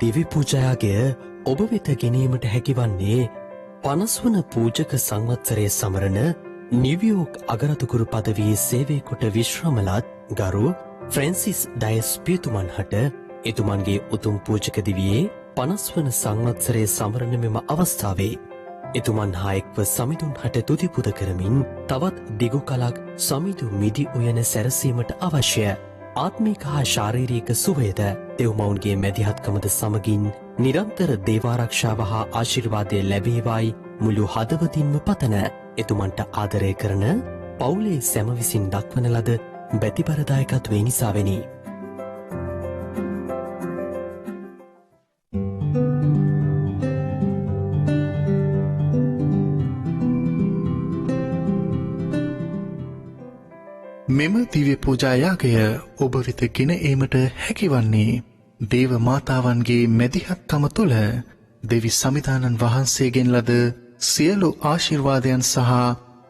දිවි පූජායගය ඔබ වෙත ගෙනීමට හැකිවන්නේ 50 වන පූජක සංවත්සරයේ සමරන නිව්යෝක් අගරතුකුරු පදවියේ සේවය කොට විශ්‍රාමලත් ගරු ෆ්‍රැන්සිස් ඩයස් පියතුමන් හට එතුමන්ගේ උතුම් පූජක දිවියේ 50 වන සංවත්සරයේ සමරන මෙම අවස්ථාවේ එතුමන් හා එක්ව සමිඳුන් හට තුති පුද කරමින් තවත් දිගු කලක් සමිඳු මිදි උයන සැරසීමට අවශ්‍ය ආත්මික හා ශාරීරික සුවයද දෙව්මවුන්ගේ මැදිහත්කමද සමගින් නිරන්තර දේවාරක්ෂාව හා ආශිර්වාදය ලැබේවායි මුළු හදවතින්ම පතන එතුමන්ට ආදරය කරන පවුලේ සැම විසින් දක්වන ලද බැතිපරදායකත්වය නිසාවෙනි. මෙම දිව්‍ය පූජා යාගය ඔබ වෙත ගෙන ඒමට හැකිවන්නේ දේව මාතාවන්ගේ මැදිහත්කම තුළ දෙවි සමිධානන් වහන්සේගෙන් ලද සියලු ආශිර්වාදයන් සහ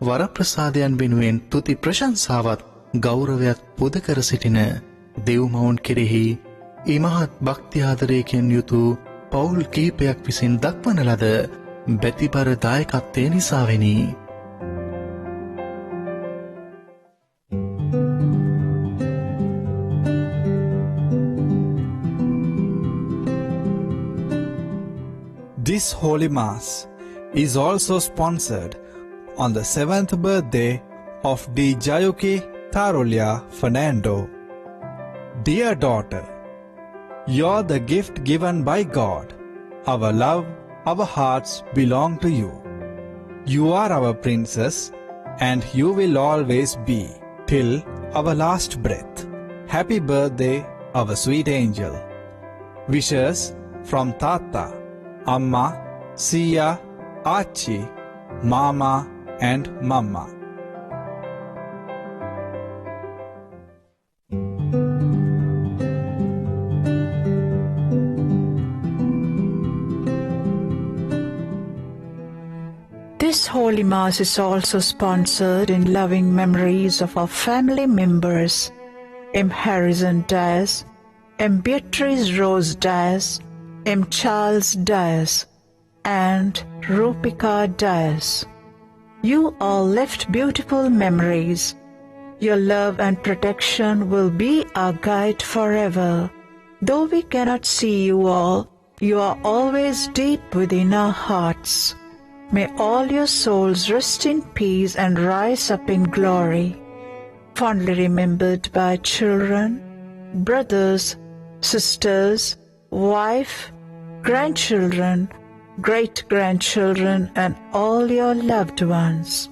වරප්‍රසාදයන් වෙනුවෙන් තුති ප්‍රශංසාවත් ගෞරවයක් පුද කර සිටින දෙව්මවුන් කෙරෙහි ඉමහත් භක්ති ආදරයකින් යුතු පවුල් කීපයක් විසින් දක්වන ලද බැතිබර දායකත්වය නිසාවෙනි. This Holy Mass is also sponsored on the 7th birthday of D. Jayuki Tarulia Fernando. Dear daughter, you're the gift given by God. Our love, our hearts belong to you. You are our princess and you will always be till our last breath. Happy birthday, our sweet angel. Wishes from Tata, Amma, Sia, Achi, Mama and Mama. This Holy Mass is also sponsored in loving memories of our family members M. Harrison Dias, M. Beatrice Rose Dias, M. Charles Dias, and Rupika Dias. You all left beautiful memories. Your love and protection will be our guide forever. Though we cannot see you all, you are always deep within our hearts. May all your souls rest in peace and rise up in glory, fondly remembered by children, brothers, sisters, wife, grandchildren, great-grandchildren, and all your loved ones.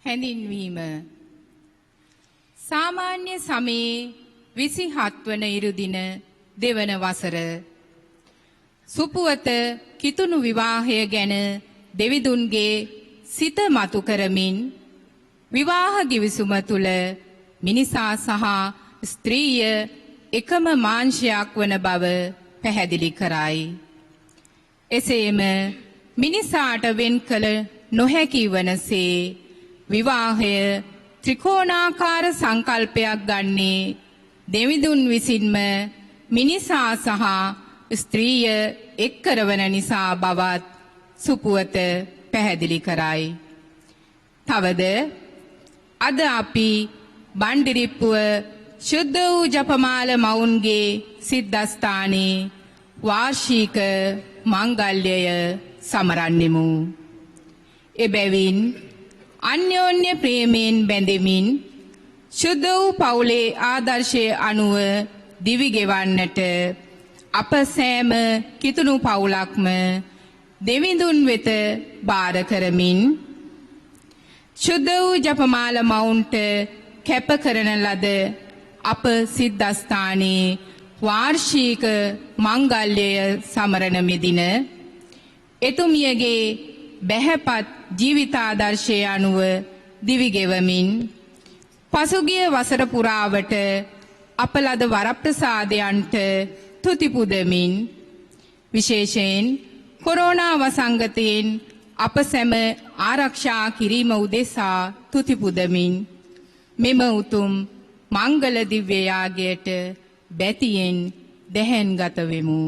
හැඳින්වීම සාමාන්‍ය සමයේ 27 වන ඉරුදින දෙවන වසර සුපුවත කිතුණු විවාහය ගැන දෙවිඳුන්ගේ සිත මතු කරමින් විවාහ ගිවිසුම තුල මිනිසා සහ ස්ත්‍රිය එකම මාංශයක් වන බව පැහැදිලි කරයි. එසේම මිනිසාට වෙන් කළ නොහැකි වනසේ විවාහය ත්‍රිකෝණාකාර සංකල්පයක් ගන්නේ දෙවිඳුන් විසින්ම මිනිසා සහ ස්ත්‍රිය එක් කරවන නිසා බවත් සුපුවත පැහැදිලි කරයි. තවද අද අපි බණ්ඩිරිප්පුව ශුද්ධ වූ ජපමාල මවුන්ගේ සිද්ධාස්ථානයේ වාර්ෂික මංගල්‍යය සමරන්නෙමු. එබැවින් අන්‍යෝන්‍ය ප්‍රේමයෙන් බැඳෙමින් ශුද්ධ වූ පවුලේ ආදර්ශය අනුව දිවි ගෙවන්නට අප සෑම කිතුණු පවුලක්ම දෙවිඳුන් වෙත බාර කරමින් ශුද්ධ වූ ජපමාල මවුන්ට කැප කරන ලද අප සිද්ධාස්ථානයේ වාර්ෂික මංගල්‍යය සමරන මෙදින එතුමියගේ බැහැපත් ජීවිතාදර්ශය අනුව දිවිගෙවමින් පසුගිය වසර පුරාවට අප ලද වරප්‍රසාදයන්ට තුති පුදමින් විශේෂයෙන් කොරෝනා වසංගතයෙන් අප සැම ආරක්ෂා කිරීම උදෙසා තුති පුදමින් මෙම උතුම් මංගල දිව්‍ය යාගයට බැතියෙන් දැහැන්ගත වෙමු.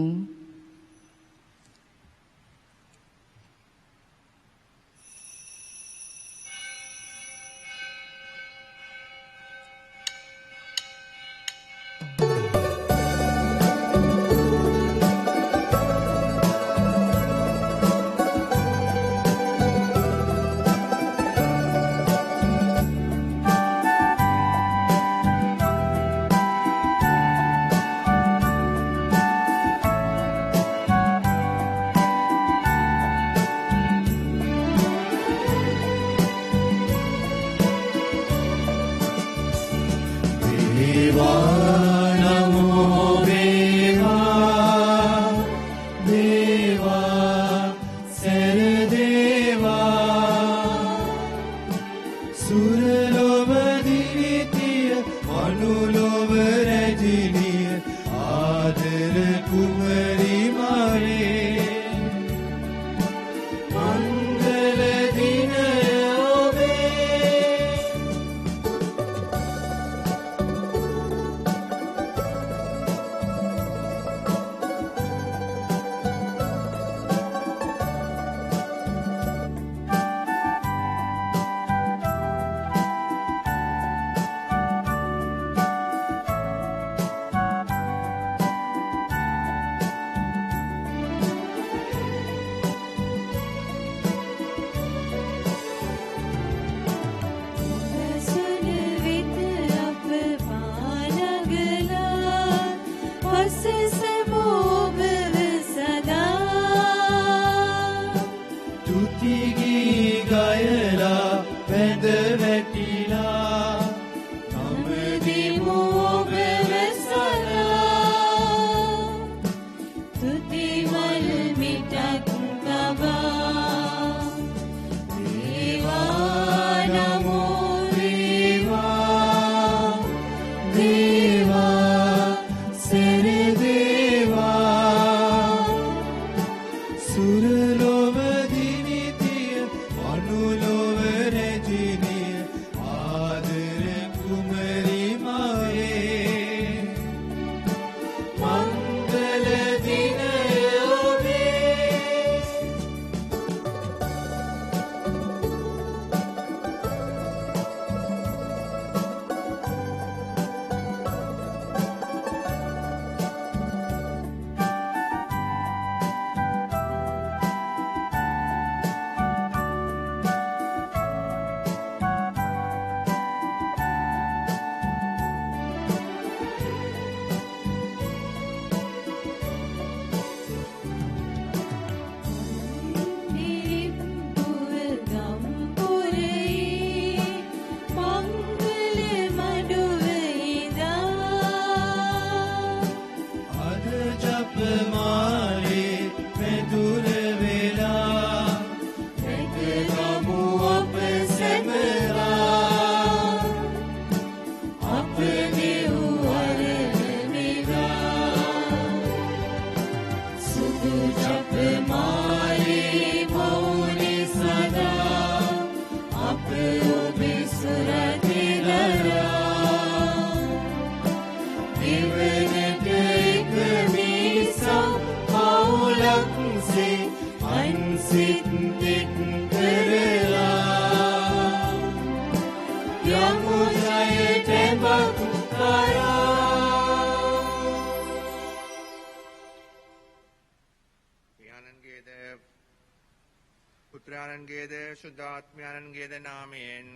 පුත්‍රයන්ගේද සුද්ධාත්මයන්ගේද නාමයෙන්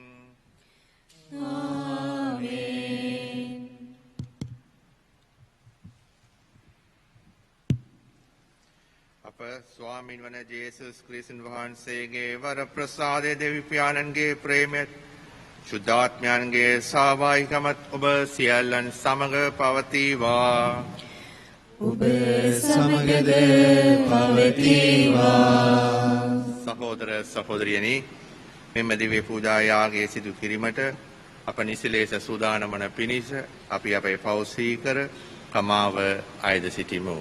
ආමේන්. අප ස්වාමීන් වන ජේසුස් ක්‍රිස්තුන් වහන්සේගේ වර ප්‍රසාදයේ දෙවි පියාණන්ගේ ප්‍රේමය ශුද්ධාත්මයන්ගේ සහභාගිකමත් ඔබ සියල්ලන් සමග පවතිවා. ඔබ සමගද පවතිවා. සහෝදර සහෝදරියනි, මෙම දිව්‍ය පූජා යාගයේ සිදු කිරීමට අප නිසිලේස සූදානම් වන පිණිස අපි අපේ පව් සීකර කමාව අයද සිටිමු.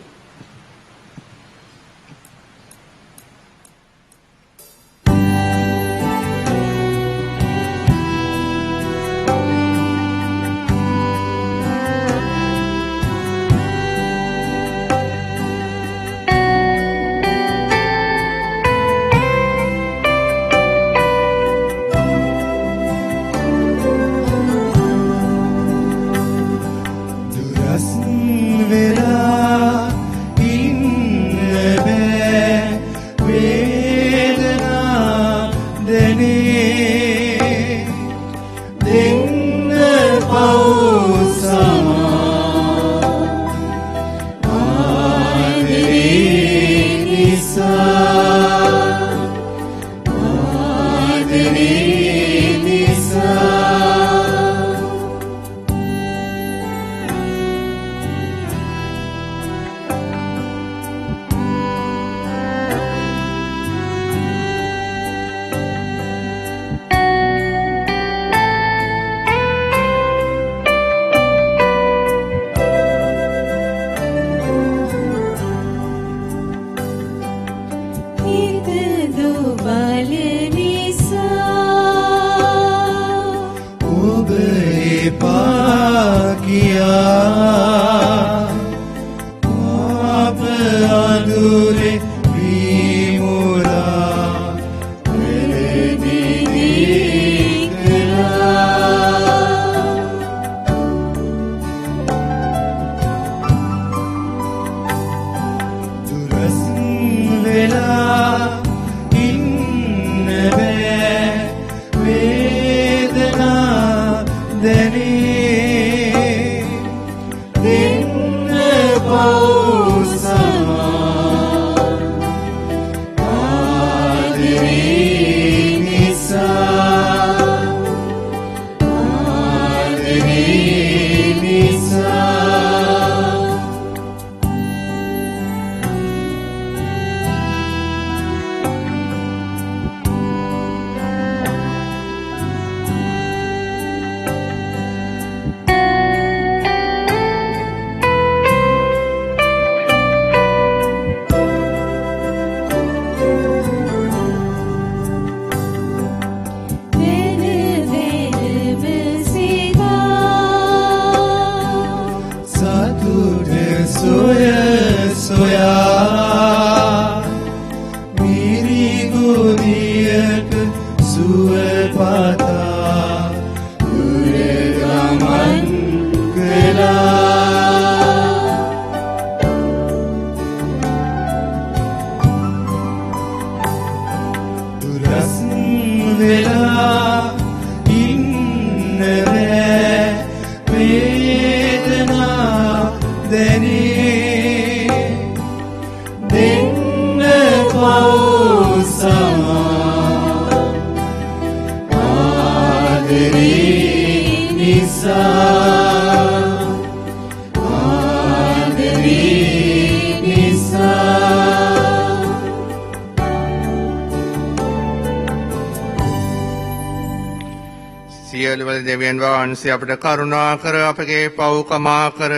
සියලුවල දෙවියන් වහන්සේ අපට කරුණා කර අපගේ පව් කමා කර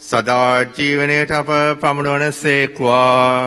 සදා ජීවනයට අප පමුණවන සේක්වා.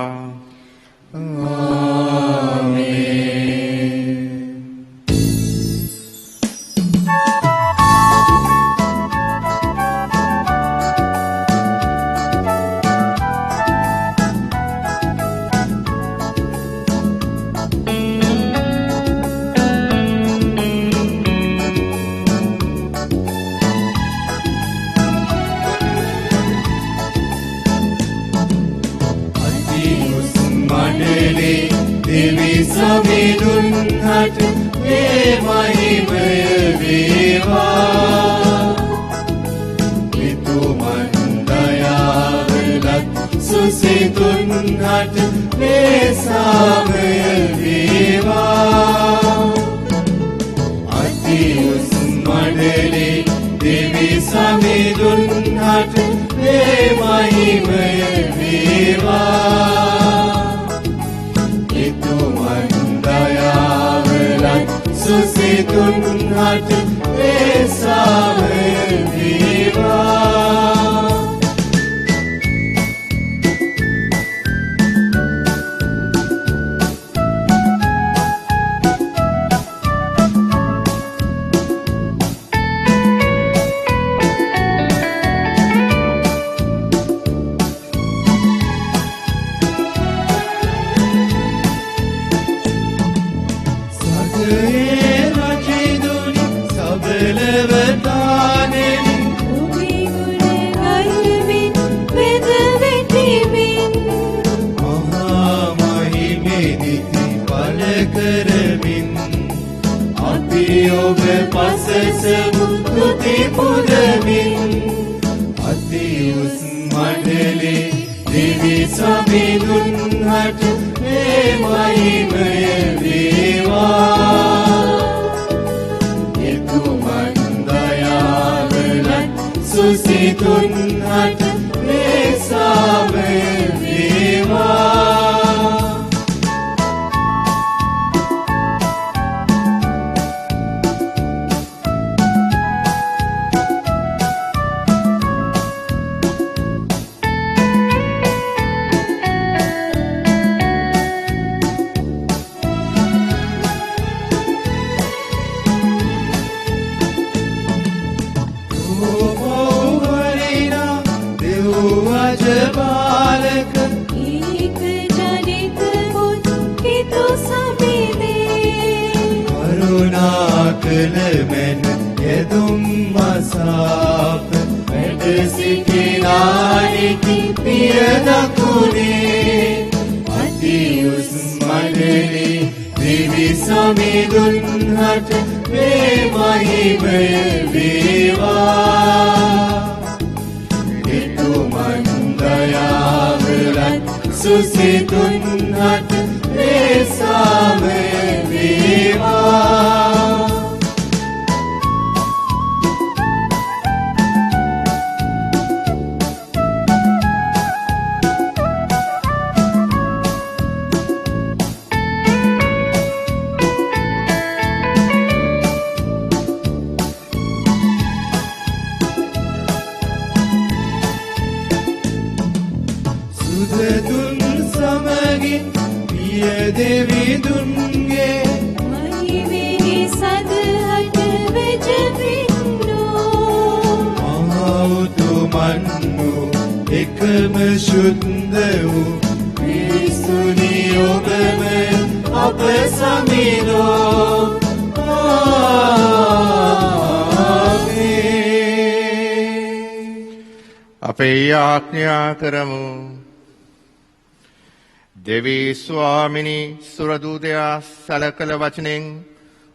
සමිඳුන්හට මේ මහිමය වේවා. පිතුමන් දයාවලත් සුසිතුන්හට මේ සාමය වේවා. අති දුන්හට වේසාව වේවා අපේ යාඥා කරමු. දෙවී ස්වාමිනී සුරදූතයා සලකල වචනෙන්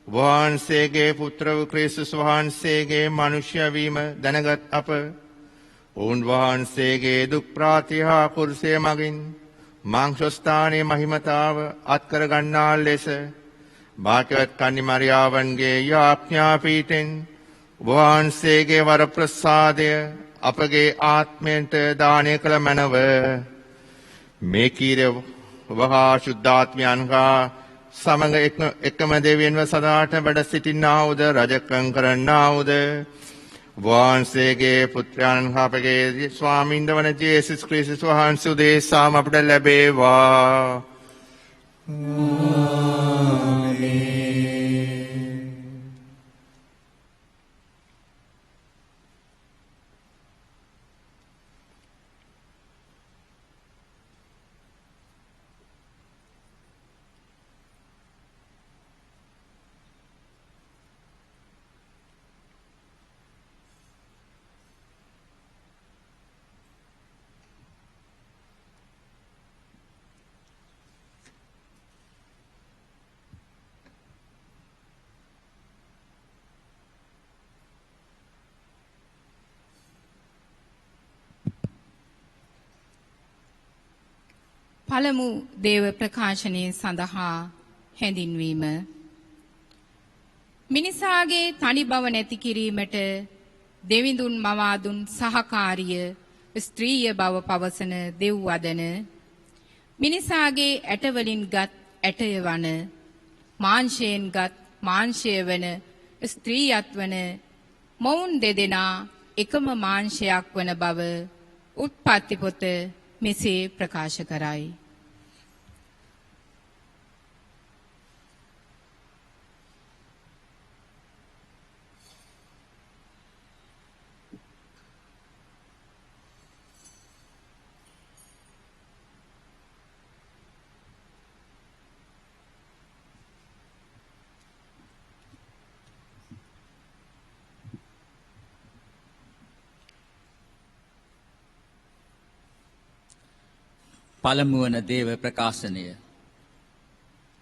වහන්සේගේ පුත්‍ර වූ ක්‍රිස්තුස් වහන්සේගේ මනුෂ්‍ය වීම දැනගත් අප ඔවුන් වහන්සේගේ දුක් ප්‍රාතිහා කුරුසය මගින් මාංශස්ථානයේ මහිමතාව අත්කර ගන්නා ලෙස භාග්‍යවත් කන්නි මරියාවන්ගේ යාඥා පීඨෙන් වහන්සේගේ වර ප්‍රසාදය අපගේ ආත්මයට දානය කළ මැනව මේ කීර වහා ශුද්ධාත්මයන් හා සමග එකම දෙවියන්ව සදාට වැඩ සිටින්නාවුද රජකම් කරන්නාවුද වහන්සේගේ පුත්‍රයන් හා අපගේ ස්වාමින්ද වන ජේසුස් ක්‍රිස්තුස් වහන්සේ උදෙසාම අපට ලැබේවා. පළමු දේව ප්‍රකාශනය සඳහා හැඳින්වීම. මිනිසාගේ තනි බව නැති කිරීමට දෙවිඳුන් මවාදුන් සහකාරිය ස්ත්‍රීය බව පවසන දෙව්වදන මිනිසාගේ ඇටවලින් ගත් ඇටය වන මාංශයෙන් ගත් මාංශය වන ස්ත්‍රියත් වන මොවුන් දෙදෙනා එකම මාංශයක් වන බව උත්පත්ති පොත මෙසේ ප්‍රකාශ කරයි. පළමුවන දේව ප්‍රකාශනය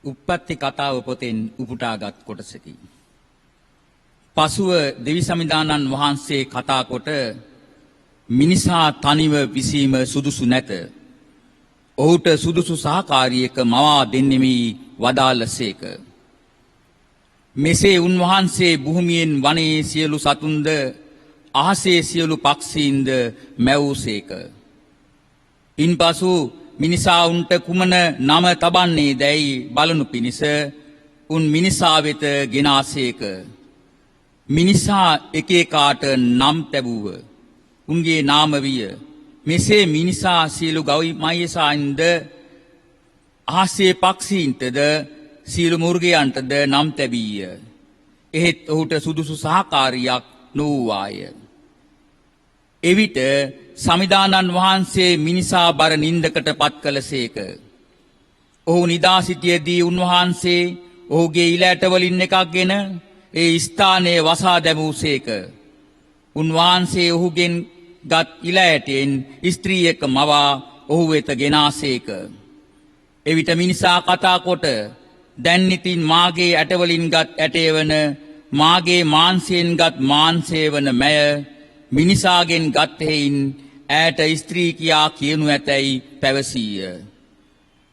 උප්පත්ති කතාව පොතෙන් උපුටාගත් කොටසකි. පසුව දෙවි සමිදානන් වහන්සේ කතා කොට මිනිසා තනිව විසීම සුදුසු නැත. ඔහුට සුදුසු සහකාරියක මවා දෙන්නෙමි වදාළසේක. මෙසේ උන්වහන්සේ භූමියෙන් වනයේ සියලු සතුන්ද අහසේ සියලු පක්ෂීන්ද මැවූසේක. ඉන්පසු මිනිසාවුන්ට කුමන නම තබන්නේ දැයි බලනු පිණිස උන් මිනිසා වෙත ගෙනාසේක. මිනිසා එක එකාට නම් තැබුව. උන්ගේ නාම විය. මෙසේ මිනිසා සියලු ගවි මයසයින්ද අහසේ පක්ෂීන්ටද සියලු මුර්ගයන්ටද නම් තැබීය. එහෙත් ඔහුට සුදුසු සහකාරියක් නොවූවාය. එවිට සමිදානන් වහන්සේ මිනිසා බර නින්දකට පත් කළසේක. ඔහු නිදා සිටියදී උන්වහන්සේ ඔහුගේ ඉලෑටවලින් එකක් ගෙන ඒ ස්ථානයේ වසා දැමූසේක. උන්වහන්සේ ඔහුගෙන් ගත් ඉලෑටෙන් ස්ත්‍රියක මවා ඔහු වෙත ගෙනාසේක. එවිට මිනිසා කතා කොට දැන් ඉතින් මාගේ ඇටවලින් ගත් ඇටේ වන මාගේ මාංශයෙන් ගත් මාංශය වන මැය මිනිසාගෙන් ගත් හේයින් ඈට ස්ත්‍රී කියා කියනු ඇතැයි පැවසීය.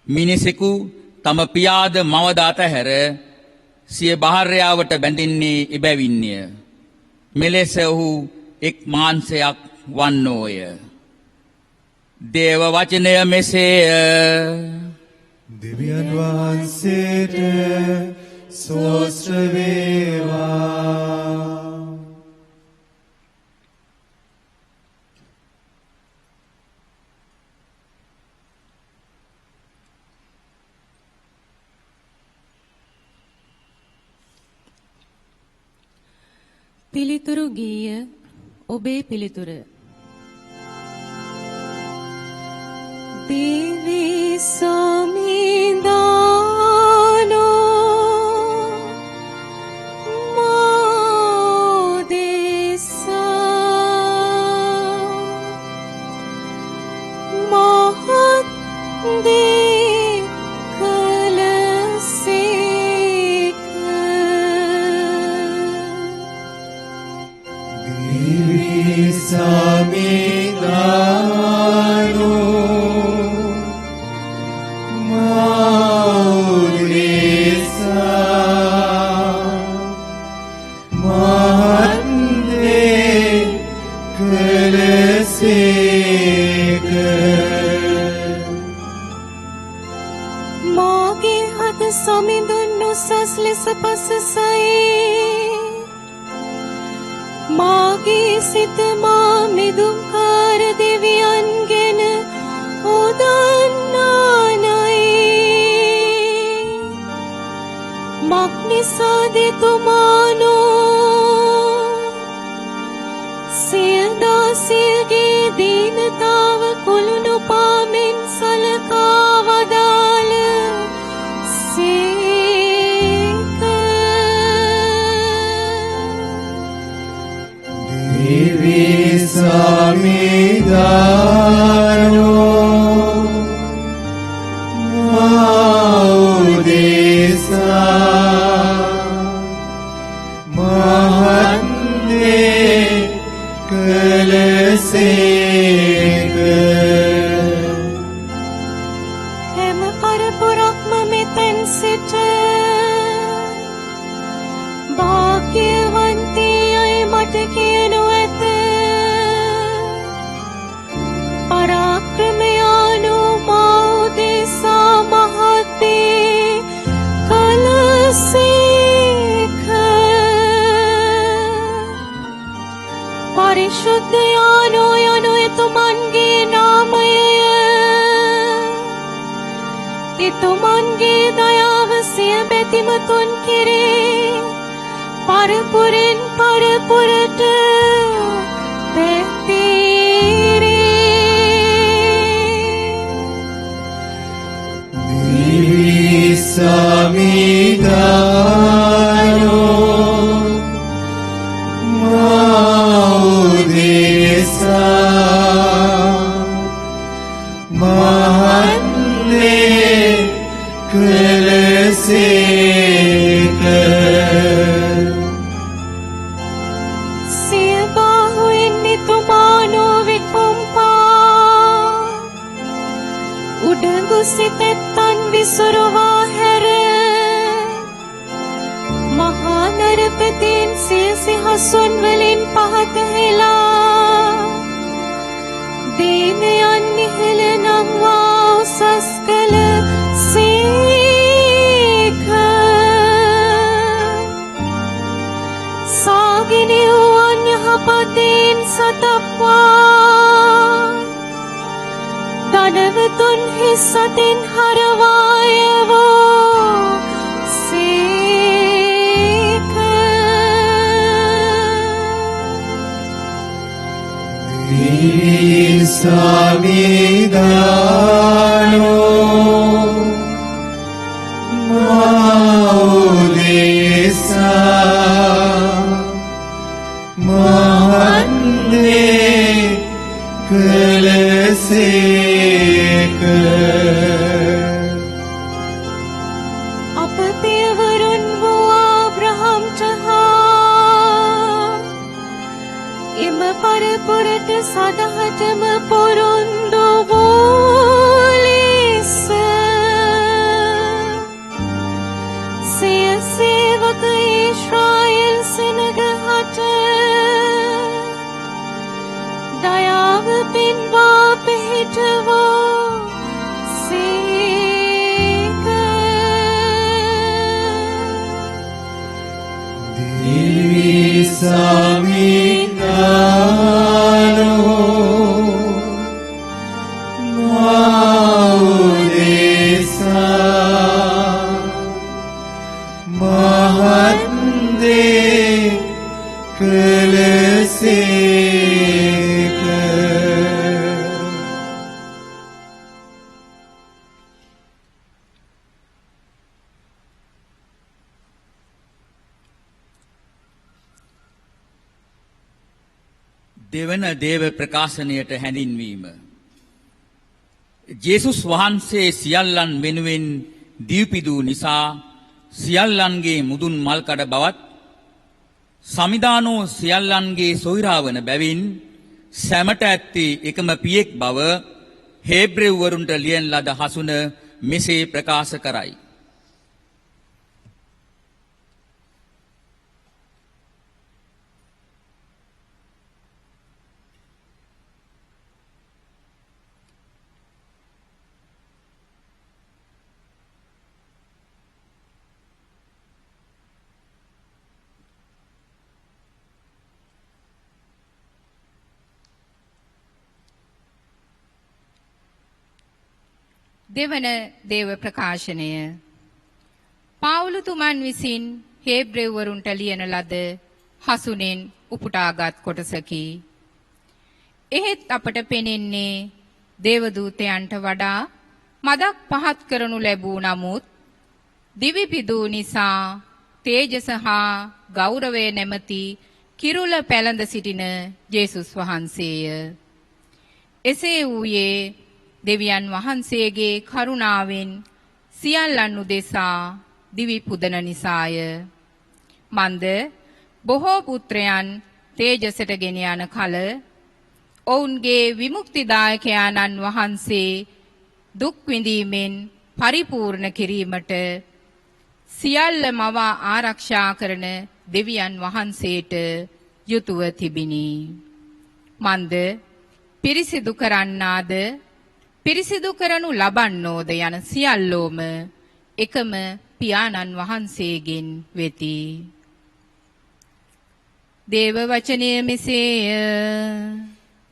මිනිසෙකු තම පියාද මවද අතහැර සිය භාර්යාවට බැඳෙන්නේ එබැවින්ය. මෙලෙස ඔහු එක් මාංශයක් වන්නෝය. දේව වචනය මෙසේය. දෙවියන් වහන්සේට ස්තෝත්‍ර වේවා. පිළිතුරු ගීය ඔබේ පිළිතුර. දේවී සමිදානෝ මාදේසා මහත් දේ කළසේක. දේවී සමිදානෝ මාගේ හද සමිඳුන් උසස් ලෙස පසසයි. මාගේ සිත මා මිදුම්කාර දෙවියන්ගෙන උදන්නානයි. මක් නිසාද තුමානෝ සියදාසියගේ දීනතාව කුළුණු පාමෙන් සලකා වදාළ සේක. දේවී සමිදානෝ මාඋදෙසා මහත් දේ කළසේක. හැම පරපුරක්ම මෙතැන් සිට භාග්‍යවන්තී අය මට කියනු ඇත. පරාක්‍රමයානු මා උදෙසා මහත් දේ කළසේක. එතුමන්ගේ දයාව සිය බැතිමතුන් කෙරේ පරපුරෙන් පරපුරට Divi Samidano Maudesa Mahanne Kaleseka සිය බාහුවෙන් එතුමානෝ විකුම්පා උඩඟු සිතෙත්තන් විසුරුවා හැර මහා නරපතෙන් සිය සිහසුන් වලින් පහත හෙලා දීනයන් ඉහළ නංවා උසස් කළ සේක සාගිනි වූවන් යහපතෙන් සතප්වා ධනවතුන් හිස් අතින් හරවායවෝ සේක Divi Samidano Maudesa Mahanne Kaleseka අප පියවරුන් වූ ආබ්‍රහම්ට හා එම පරපුරට සදහටම පොරොන්දු වූ ලෙස සිය සේවක ඊශ්‍රායෙල් සෙනගහට දයාව පින්වා පිහිටවෝ සේක Divi Samidano Maudesa Mahanne Kaleseka දෙවන දේව ප්‍රකාශනයට හැඳින්වීම. ජේසුස් වහන්සේ සියල්ලන් වෙනුවෙන් දීපිදූ නිසා සියල්ලන්ගේ මුදුන් මල්කඩ බවත් සමිදානෝ සියල්ලන්ගේ සොයිරාවන බැවින් සැමට ඇත්තේ එකම පියෙක් බව හේබ්‍රෙව්වරුන්ට ලියන ලද හසුන මෙසේ ප්‍රකාශ කරයි. දෙවන දේව ප්‍රකාශනය පාවුලුතුමන් විසින් හේබ්‍රෙව්වරුන්ට ලියන ලද හසුනෙන් උපුටාගත් කොටසකි. එහෙත් අපට පෙනෙන්නේ දේවදූතයන්ට වඩා මදක් පහත් කරනු ලැබූ නමුත් දිවිපිදූ නිසා තේජස හා ගෞරවය නැමැති කිරුළ පැළඳ සිටින ජේසුස් වහන්සේය. එසේ වූයේ දෙවියන් වහන්සේගේ කරුණාවෙන් සියල්ලන් උදෙසා දිවි පුදන නිසාය. මන්ද බොහෝ පුත්‍රයන් තේජසට ගෙන යන කල ඔවුන්ගේ විමුක්තිදායකයාණන් වහන්සේ දුක් විඳීමෙන් පරිපූර්ණ කිරීමට සියල්ල මවා ආරක්ෂා කරන දෙවියන් වහන්සේට යුතුව තිබිනි. මන්ද පිරිසිදු කරන්නාද පිරිසිදු කරනු ලබන්නෝද යන සියල්ලෝම එකම පියාණන් වහන්සේගෙන් වෙති. දේව වචනය මෙසේය.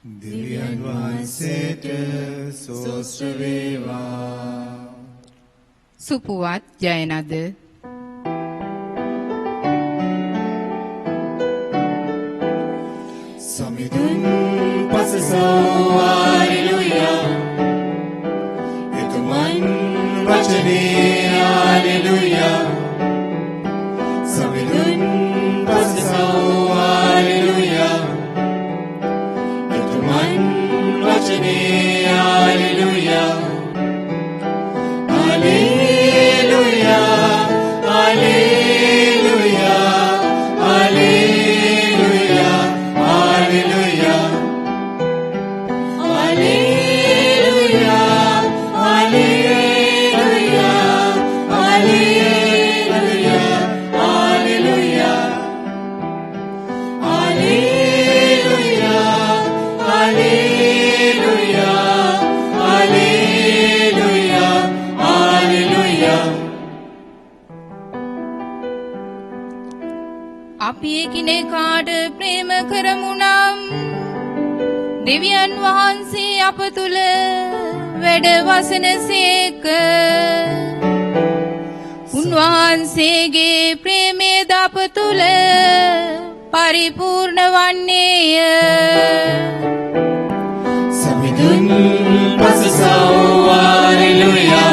දිව්‍යන් වහන්සේට සෝස්ත්‍ර වේවා. සුපුවත් ජයනද සමිඳුන් පසසෝ හalleluya එතුමන් වචනේ හalleluya සමිඳුන් පසසෝ හalleluya එතුමන් වචනේ hallelujah hallelujah hallelujah hallelujah hallelujah hallelujah hallelujah hallelujah hallelujah hallelujah hallelujah hallelujah hallelujah අපි එකිනෙකාට ප්‍රේම කරමු නම් දෙවියන් වහන්සේ අප තුල වැඩ වසනසේක උන්වහන්සේගේ ප්‍රේමය ද අප තුල පරිපූර්ණ වන්නේය සමිඳුන් පසසෝ හalleluya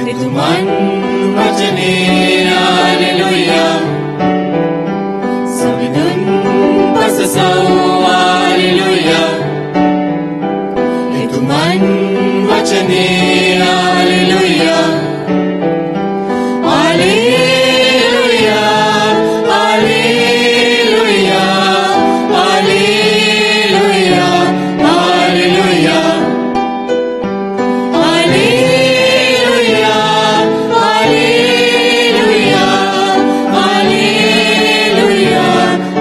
එතුමන් වචනේ හalleluya සමිඳුන් පසසෝ හalleluya එතුමන් වචනේ hallelujah hallelujah hallelujah hallelujah hallelujah hallelujah hallelujah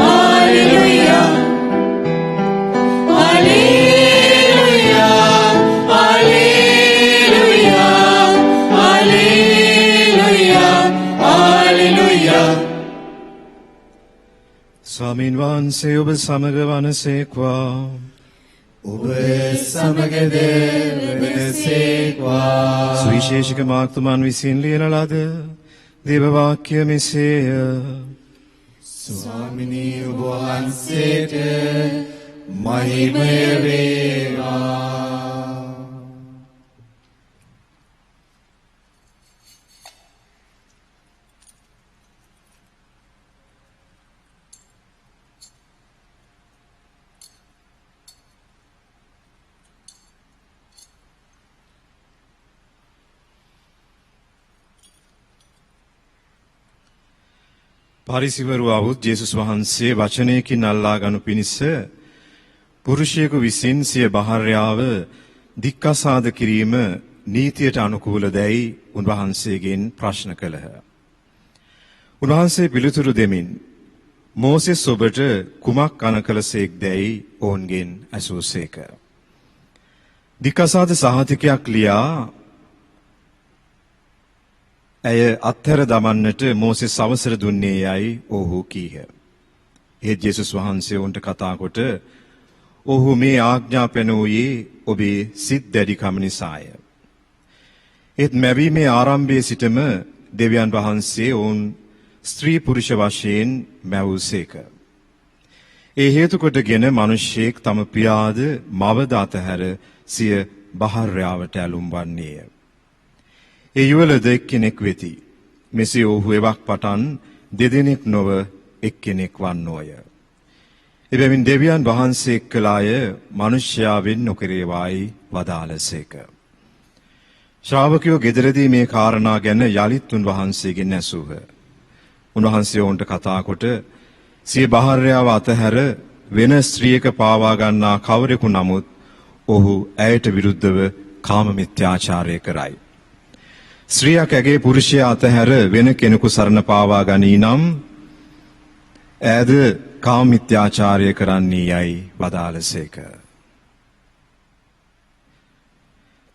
hallelujah hallelujah hallelujah hallelujah hallelujah ස්වාමීන් වහන්සේ ඔබ සමග වනසේක්වා ඔබ සමගද වෙනසේක්වා සුවිශේෂික මාක්තුමන් විසින් ලියන ලද දේව වාක්‍ය මෙසේය ස්වාමිනී ඔබ වහන්සේට මහිමය වේවා පරිසිවරු අවුත් ජේසුස් වහන්සේ වචනයකින් අල්ලා ගනු පිණිස පුරුෂයෙකු විසින් සිය භාර්යාව දික්කසාද කිරීම නීතියට අනුකූල දැයි උන්වහන්සේගෙන් ප්‍රශ්න කළහ. උන්වහන්සේ පිළිතුරු දෙමින් මෝසෙස් ඔබට කුමක් අනකලසේක් දැයි ඔවුන්ගෙන් ඇසූසේක. දික්කසාද සහතිකයක් ලියා ඇය අත්හැර දමන්නට මෝසෙස් අවසර දුන්නේ යයි ඔහු කීහ. ඒත් ජේසුස් වහන්සේ උන්ට කතා කොට ඔහු මේ ආඥා පැනවූයේ ඔබේ සිත් දැඩිකම නිසාය. ඒත් මැවීමේ ආරම්භයේ සිටම දෙවියන් වහන්සේ ඔවුන් ස්ත්‍රී පුරුෂ වශයෙන් මැවූසේක. ඒ හේතු කොටගෙන මිනිසෙක් තම පියාද මවද අතහැර සිය භාර්යාවට ඇලුම් වන්නේය. ඒ යුවලද එක්කෙනෙක් වෙති. මෙසේ ඔහු එවක් පටන් දෙදෙනෙක් නොව එක්කෙනෙක් වන්නෝය. එබැවින් දෙවියන් වහන්සේ කළාය මිනිසයා වෙන් නොකරේවායි වදාළසේක. ශ්‍රාවකයෝ ගෙදරදී මේ කාරණා ගැන යලිත් උන්වහන්සේගෙන් ඇසූහ. උන්වහන්සේ ඔවුන්ට කතා කොට සිය භාර්යාව අතහැර වෙන ස්ත්‍රියක පාවා ගන්නා කවරෙකු නමුත් ඔහු ඇයට විරුද්ධව කාම මිත්‍යාචාරය කරයි. ස්ත්‍රියක් ඇගේ පුරුෂයා අතහැර වෙන කෙනෙකු සරණ පාවා ගනී නම් ඈද කාම මිත්‍යාචාරය කරන්නේ යයි වදාළසේක.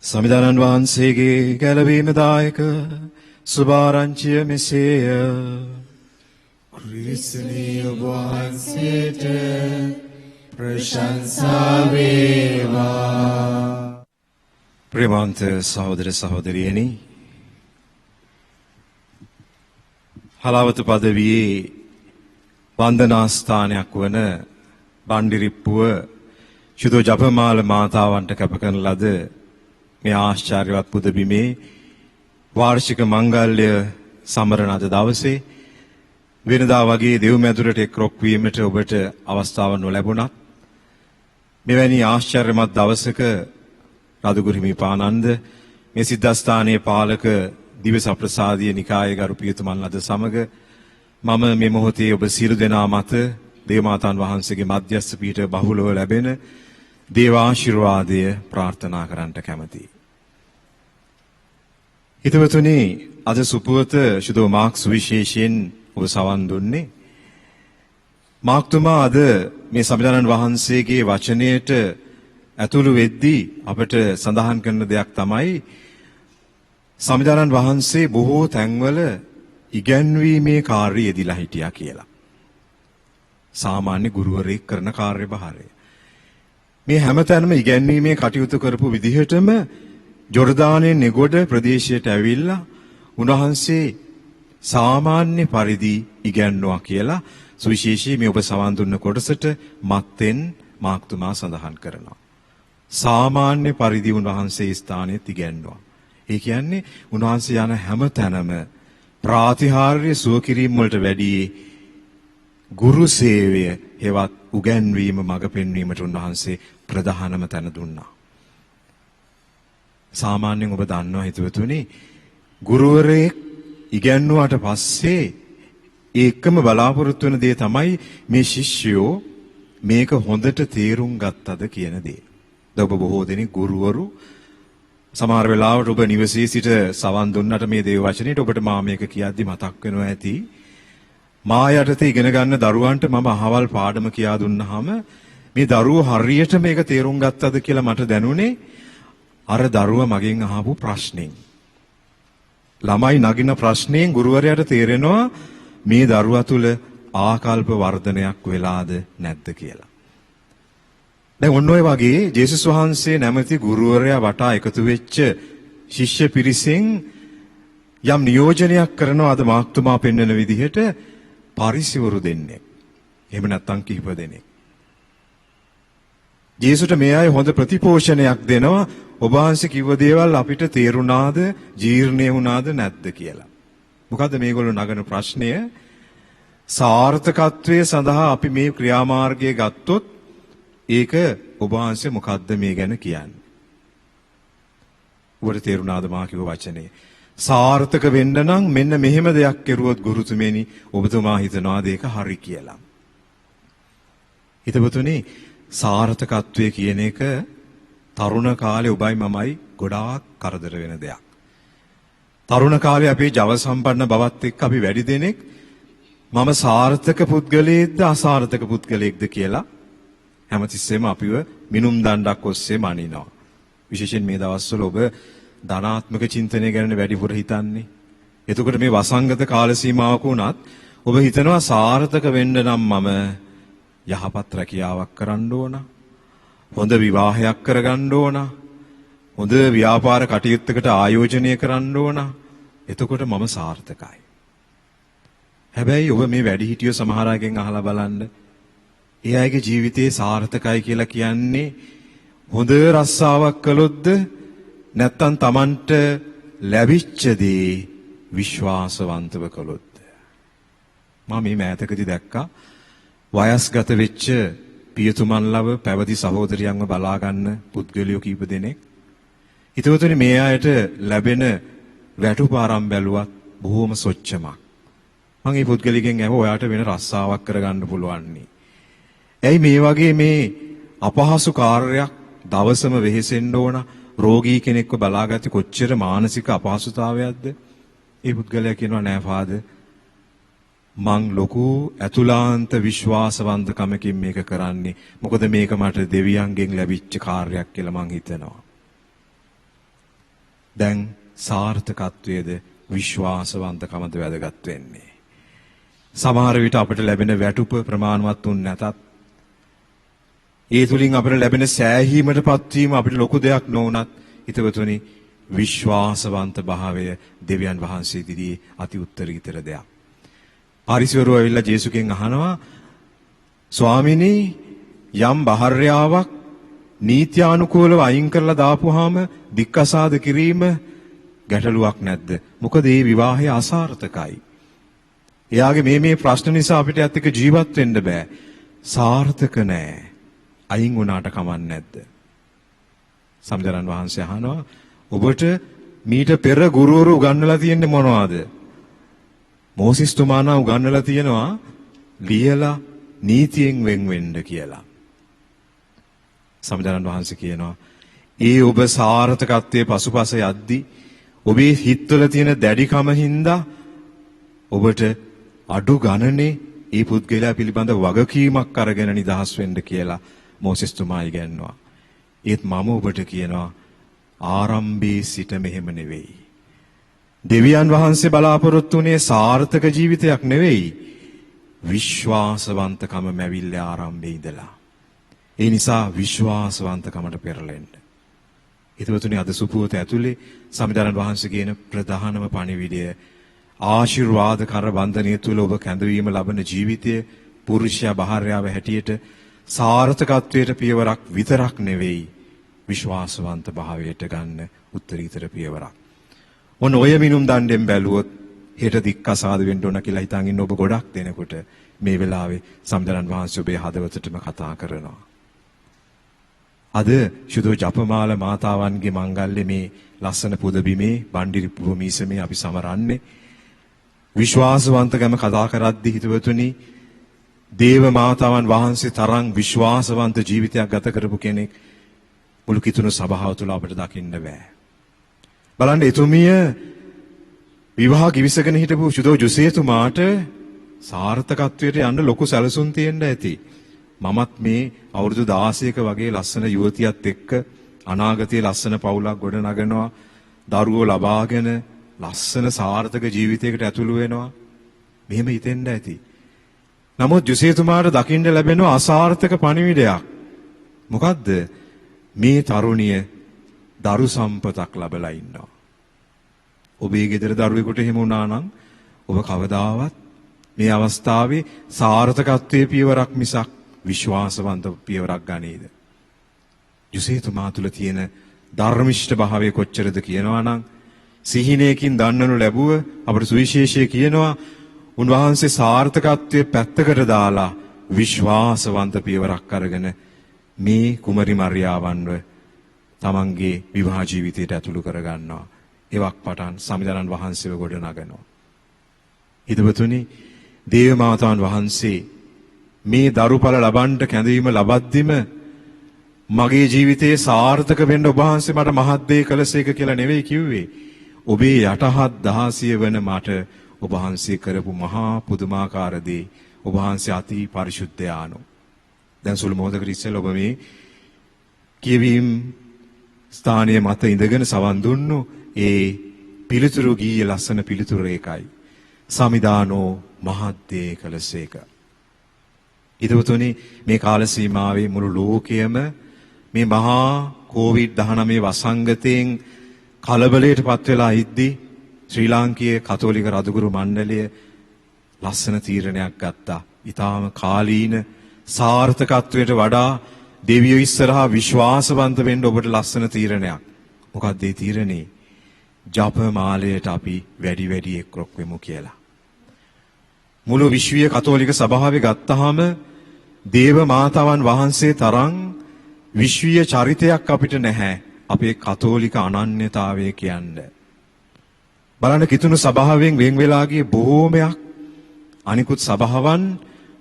සමිදානන් වහන්සේගේ ගැලවීම දායක සුභාරංචිය මෙසේය. ක්‍රිස්තුනි ඔබ වහන්සේට ප්‍රශංසා වේවා. ප්‍රේමවන්ත සහෝදර සහෝදරියනි හලාවත පදවියේ වන්දනාස්ථානයක් වන බණ්ඩිරිප්පුව ශුද්ධ ජපමාල මාතාවන්ට කැප කරන ලද මේ ආශ්චර්යවත් පුද බිමේ වාර්ෂික මංගල්‍ය සමරන අද දවසේ වෙනදා වගේ දෙව් මැදුරට එක්රොක් වීමට ඔබට අවස්ථාවක් නොලැබුණත් මෙවැනි ආශ්චර්යමත් දවසක රදුගුරු හිමිපාණන්ද මේ සිද්ධාස්ථානයේ පාලක දිවස ප්‍රසාදීය නිකායේ ගරු පියතුමන්ලද සමග මම මේ මොහොතේ ඔබ සියලු දෙනා මත දේවමාතාන් වහන්සේගේ මධ්‍යස්ථ පීඨ බහුලව ලැබෙන දේව ආශිර්වාදය ප්‍රාර්ථනා කරන්නට කැමැතියි. හිතවතුනි අද සුපුවත ශුද්ධ මාක් සුවිශේෂයෙන් ඔබ සවන් දුන්නේ මාක්තුමා අද මේ සම්බුදුරජාණන් වහන්සේගේ වචනයට ඇතුළු වෙද්දී අපට සඳහන් කරන දෙයක් තමයි සම්බුදුරජාණන් වහන්සේ බොහෝ තැන්වල ඉගැන්වීමේ කාර්යය යෙදিলা හිටියා කියලා. සාමාන්‍ය ගුරුවරයෙක් කරන කාර්යභාරය. මේ හැමතැනම ඉගැන්වීමේ කටයුතු කරපු විදිහටම ජෝර්දානයේ නෙගොඩ ප්‍රදේශයට ඇවිල්ලා උන්වහන්සේ සාමාන්‍ය පරිදි ඉගැන්වුවා කියලා සුවිශේෂී මේ ඔබ සවන් දුන්න කොටසට මත්තෙන් මාක්තුමා සඳහන් කරනවා. සාමාන්‍ය පරිදි උන්වහන්සේ ස්ථානයේ ඉගැන්වුවා. ඒ කියන්නේ උන්වහන්සේ යන හැම තැනම ප්‍රාතිහාර්ය සුවකිරීම වලට වැඩි ගුරු සේවය හෙවත් උගන්වීම මඟ පෙන්වීමට උන්වහන්සේ ප්‍රධානම තැන දුන්නා. සාමාන්‍යයෙන් ඔබ දන්නවා හිතවතුනි ගුරුවරයෙක් ඉගැන්වුවාට පස්සේ ඒකම බලාපොරොත්තු වෙන දේ තමයි මේ ශිෂ්‍යයෝ මේක හොඳට තේරුම් ගත්තද කියන දේ. ඔබ බොහෝ දෙනෙක් ගුරුවරු සමහර වෙලාවට ඔබ නිවසේ සිට සවන් දුන්නට මේ දේව වචනේට ඔබට මා මේක කියද්දි මතක් වෙනවා ඇති. මා යටතේ ඉගෙන ගන්න දරුවන්ට මම අහවල් පාඩම කියා දුන්නාම මේ දරුවෝ හරියට මේක තේරුම් ගත්තද කියලා මට දැනුනේ අර දරුවා මගෙන් අහපු ප්‍රශ්نين. ළමයි නගින ප්‍රශ්نين ගුරුවරයාට තේරෙනවා මේ දරුවා තුල ආකල්ප වර්ධනයක් වෙලාද නැද්ද කියලා. දැන් ඔන්න ඔය වගේ ජේසුස් වහන්සේ නැමැති ගුරුවරයා වටා එකතු වෙච්ච ශිෂ්‍ය පිරිසෙන් යම් නියෝජනයක් කරනවා අද මාක්තුමා පෙන්වන විදිහට පරිසිවරු දෙන්නේ. එහෙම නැත්නම් කිහිප දෙනෙක්. ජේසුට මේ අය හොඳ ප්‍රතිපෝෂණයක් දෙනවා. ඔබ වහන්සේ කිව්ව දේවල් අපිට තේරුණාද, ජීර්ණය වුණාද නැද්ද කියලා. මොකද්ද මේගොල්ලෝ නගන ප්‍රශ්නය? සාර්ථකත්වයේ සඳහා අපි මේ ක්‍රියාමාර්ගය ගත්තොත් ඒක ඔබ වහන්සේ මොකද්ද මේ ගැන කියන්නේ? ඔබට තේරුණාද මා කිව්ව වචනේ? සාර්ථක වෙන්න නම් මෙන්න මෙහෙම දෙයක් කෙරුවොත් ගුරුතුමනි ඔබතුමා හිතනවාද ඒක හරි කියලා. හිතවතුනි සාර්ථකත්වයේ කියන එක තරුණ කාලේ ඔබයි මමයි ගොඩාක් කරදර වෙන දෙයක්. තරුණ කාලේ අපේ ජව සම්පන්න බවත් එක්ක අපි වැඩි දෙනෙක් මම සාර්ථක පුද්ගලයෙක්ද අසාර්ථක පුද්ගලයෙක්ද කියලා හැමතිස්සෙම අපිව මිනුම් දණ්ඩක් ඔස්සේ මනිනවා. විශේෂයෙන් මේ දවස්වල ඔබ ධනාත්මක චින්තනය ගැන වැඩිපුර හිතන්නේ. එතකොට මේ වසංගත කාල සීමාවක වුණත් ඔබ හිතනවා සාර්ථක වෙන්න නම් මම යහපත් රැකියාවක් කරන්න ඕන. හොඳ විවාහයක් කරගන්න ඕන. හොඳ ව්‍යාපාර කටයුත්තකට ආයෝජනය කරන්න ඕන. එතකොට මම සාර්ථකයි. හැබැයි ඔබ මේ වැඩිහිටියෝ සමහර අයගෙන් අහලා බලන්න. ඒ අයගේ ජීවිතේ සාර්ථකයි කියලා කියන්නේ හොඳ රස්සාවක් කළොත්ද නැත්තම් Tamanට ලැබිච්ච දේ විශ්වාසවන්තව කළොත්ද? මම මේ මෑතකදී දැක්කා වයස්ගත වෙච්ච පියතුමන්ලව පැවති සහෝදරියන්ව බලා ගන්න පුද්ගලයෝ කීප දෙනෙක්. හිතවතුනි මේ අයට ලැබෙන වැටුප ආරම්භ බැලුවත් බොහොම සොච්චමක්. මම මේ පුද්ගලිකෙන් ඇහුවා ඔයාට වෙන රස්සාවක් කරගන්න පුළුවන් නේ. ඇයි මේ වගේ මේ අපහසු කාර්යයක් දවසම වෙහෙසෙන්න ඕන? රෝගී කෙනෙක්ව බලාගත්තේ කොච්චර මානසික අපහසුතාවයක්ද? ඒ පුද්ගලයා කියනවා නෑ ෆාදර් මං ලොකු ඇතුළාන්ත විශ්වාසවන්තකමකින් මේක කරන්නේ. මොකද මේක මට දෙවියන්ගෙන් ලැබිච්ච කාර්යයක් කියලා මං හිතනවා. දැන් සාර්ථකත්වයේද විශ්වාසවන්තකමද වැදගත් වෙන්නේ. සමහර විට අපිට ලැබෙන වැටුප ප්‍රමාණවත් වුන් නැතත් ඒ තුලින් අපිට ලැබෙන සෑහීමටපත් වීම අපිට ලොකු දෙයක් නොවුනත් හිතවතුනි විශ්වාසවන්ත භාවය දෙවියන් වහන්සේ දිදී අති උත්තරීතර දෙයක්. පාරිසවරු ඇවිල්ලා ජේසුගෙන් අහනවා ස්වාමිනී යම් බහර්යාවක් නීත්‍යානුකූලව අයින් කරලා දාපුවාම දික්කසාද කිරීම ගැටලුවක් නැද්ද? මොකද මේ විවාහය අසාර්ථකයි. එයාගේ මේ ප්‍රශ්න නිසා අපිට ඇත්ත එක ජීවත් වෙන්න බෑ. සාර්ථක නෑ. අයින් වුණාට කමක් නැද්ද? සම්ජානන් වහන්සේ අහනවා ඔබට මීට පෙර ගුරුවරු උගන්වලා තියෙන්නේ මොනවද? මෝසිස් තුමාණන් උගන්වලා තියෙනවා ලියලා නීතියෙන් වෙන් වෙන්න කියලා. සම්ජානන් වහන්සේ කියනවා ඒ ඔබ සාර්ථකත්වයේ පසුපස යද්දී ඔබේ හිතවල තියෙන දැඩිකම හින්දා ඔබට අඩු ගණනේ ඒ පුද්ගලයා පිළිබඳ වගකීමක් අරගෙන නිදහස් වෙන්න කියලා මෝසෙස් තුමා ඉගැන්වුවා. ඒත් මම ඔබට කියනවා ආරම්භයේ සිට මෙහෙම නෙවෙයි. දෙවියන් වහන්සේ බලාපොරොත්තු වුණේ සාර්ථක ජීවිතයක් නෙවෙයි. විශ්වාසවන්තකම මැවිල්ල ආරම්භයේ ඉඳලා. ඒ නිසා විශ්වාසවන්තකමට පෙරලෙන්න. හිතවතුනි අද සුපුවත ඇතුලේ සම්විධානන් වහන්සේ කියන ප්‍රධානම පණිවිඩය ආශිර්වාද කර බන්ධනය තුල ඔබ කැඳවීම ලබන ජීවිතය පුරුෂයා භාර්යාව හැටියට සාර්ථකත්වයට පියවරක් විතරක් නෙවෙයි විශ්වාසවන්ත භාවයට ගන්න උත්තරීතර පියවරක්. ඔන්න ඔය මිනුම් දණ්ඩෙන් බැලුවොත් හෙට දික්කසාද වෙන්න ඕන කියලා හිතන් ඉන්න ඔබ ගොඩක් දෙනකොට මේ වෙලාවේ සම්විධානන් වහන්සේ ඔබේ හදවතටම කතා කරනවා. අද සුදු ජපමාල මාතාවන්ගේ මංගල්‍ය මේ ලස්සන පුදබිමේ බණ්ඩිරි භූමිසමේ අපි සමරන්නේ විශ්වාසවන්තකම කතා කරද්දී හිතවතුනි දේව මාතාවන් වහන්සේ තරම් විශ්වාසවන්ත ජීවිතයක් ගත කරපු කෙනෙක් මුළු කිතුණු සභාව තුළ අපිට දකින්න බෑ. බලන්න එතුමිය විවාහ කිවිසගෙන හිටපු සුදු ජොසේතුමාට සාර්ථකත්වයට යන්න ලොකු සැලසුම් තියෙන්න ඇති. මමත් මේ අවුරුදු 16ක වගේ ලස්සන යුවතියත් එක්ක අනාගතයේ ලස්සන පවුලක් ගොඩනගනවා, දරුවෝ ලබාගෙන ලස්සන සාර්ථක ජීවිතයකට ඇතුළු වෙනවා. මෙහෙම හිතෙන්න ඇති. නමුත් ජොසේතුමාට දකින්න ලැබෙන අසාර්ථක පණිවිඩයක්. මොකද්ද? මේ තරුණිය දරු සම්පතක් ලැබලා ඉන්නවා. ඔබේ ගෙදර දරුවෙකුට එහෙම වුණා නම් ඔබ කවදාවත් මේ අවස්ථාවේ සාර්ථකත්වයේ පියවරක් මිසක් විශ්වාසවන්ත පියවරක් ගන්නේද? ජොසේතුමා තුළ තියෙන ධර්මිෂ්ඨ භාවය කොච්චරද කියනවා නම් සිහිනයකින් දන්නනු ලැබුව අපේ සුවිශේෂය කියනවා උන්වහන්සේ සාර්ථකත්වයේ පැත්තකට දාලා විශ්වාසවන්ත පියවරක් අරගෙන මේ කුමරි මරියාවන්ව තමන්ගේ විවාහ ජීවිතයට ඇතුළු කරගන්නවා. එවක් පටන් සම්විධානන් වහන්සේව ගොඩ නගනවා. හිතවතුනි දේව මාතාවන් වහන්සේ මේ දරුඵල ලබන්න කැඳවීම ලබද්දිම මගේ ජීවිතයේ සාර්ථක වෙන්න ඔබ වහන්සේ මට මහත් දේ කළසේක කියලා නෙවෙයි කිව්වේ. ඔබේ යටහත් දහසිය වන මට ඔබ වහන්සේ කරපු මහා පුදුමාකාර දේ ඔබ වහන්සේ අති පරිශුද්ධ ආනෝ. දැන් සුළු මොහොතකට ඉස්සෙල්ලා ඔබ මේ කියවීම ස්ථානයේ මත ඉඳගෙන සවන් දුන්නු ඒ පිළිතුරු ගීයේ ලස්සන පිළිතුරු ඒකයි. සමිදානෝ මහත් දේ කළසේක. හිතවතුනි මේ කාල සීමාවේ මුළු ලෝකයම මේ මහා කොවිඩ්-19 වසංගතයෙන් කලබලයට පත් වෙලා ඉද්දී ශ්‍රී ලාංකීය කතෝලික රදුගුරු මණ්ඩලය ලස්සන තීරණයක් ගත්තා. ඊටාම කාලීන සාර්ථකත්වයට වඩා දෙවියෝ ඉස්සරහා විශ්වාසවන්ත වෙන්න ඔබට ලස්සන තීරණයක්. මොකක්ද ඒ තීරණේ? ජපමාලයට අපි වැඩි එක්රොක් වෙමු කියලා. මුළු විශ්වීය කතෝලික සභාවේ ගත්තාම දේව මාතාවන් වහන්සේ තරම් විශ්වීය චරිතයක් අපිට නැහැ. අපේ කතෝලික අනන්‍යතාවය කියන්නේ. බලන්න කිතුණු සභාවෙන් වෙන් වෙලා ගිය බොහෝමයක් අනිකුත් සභාවන්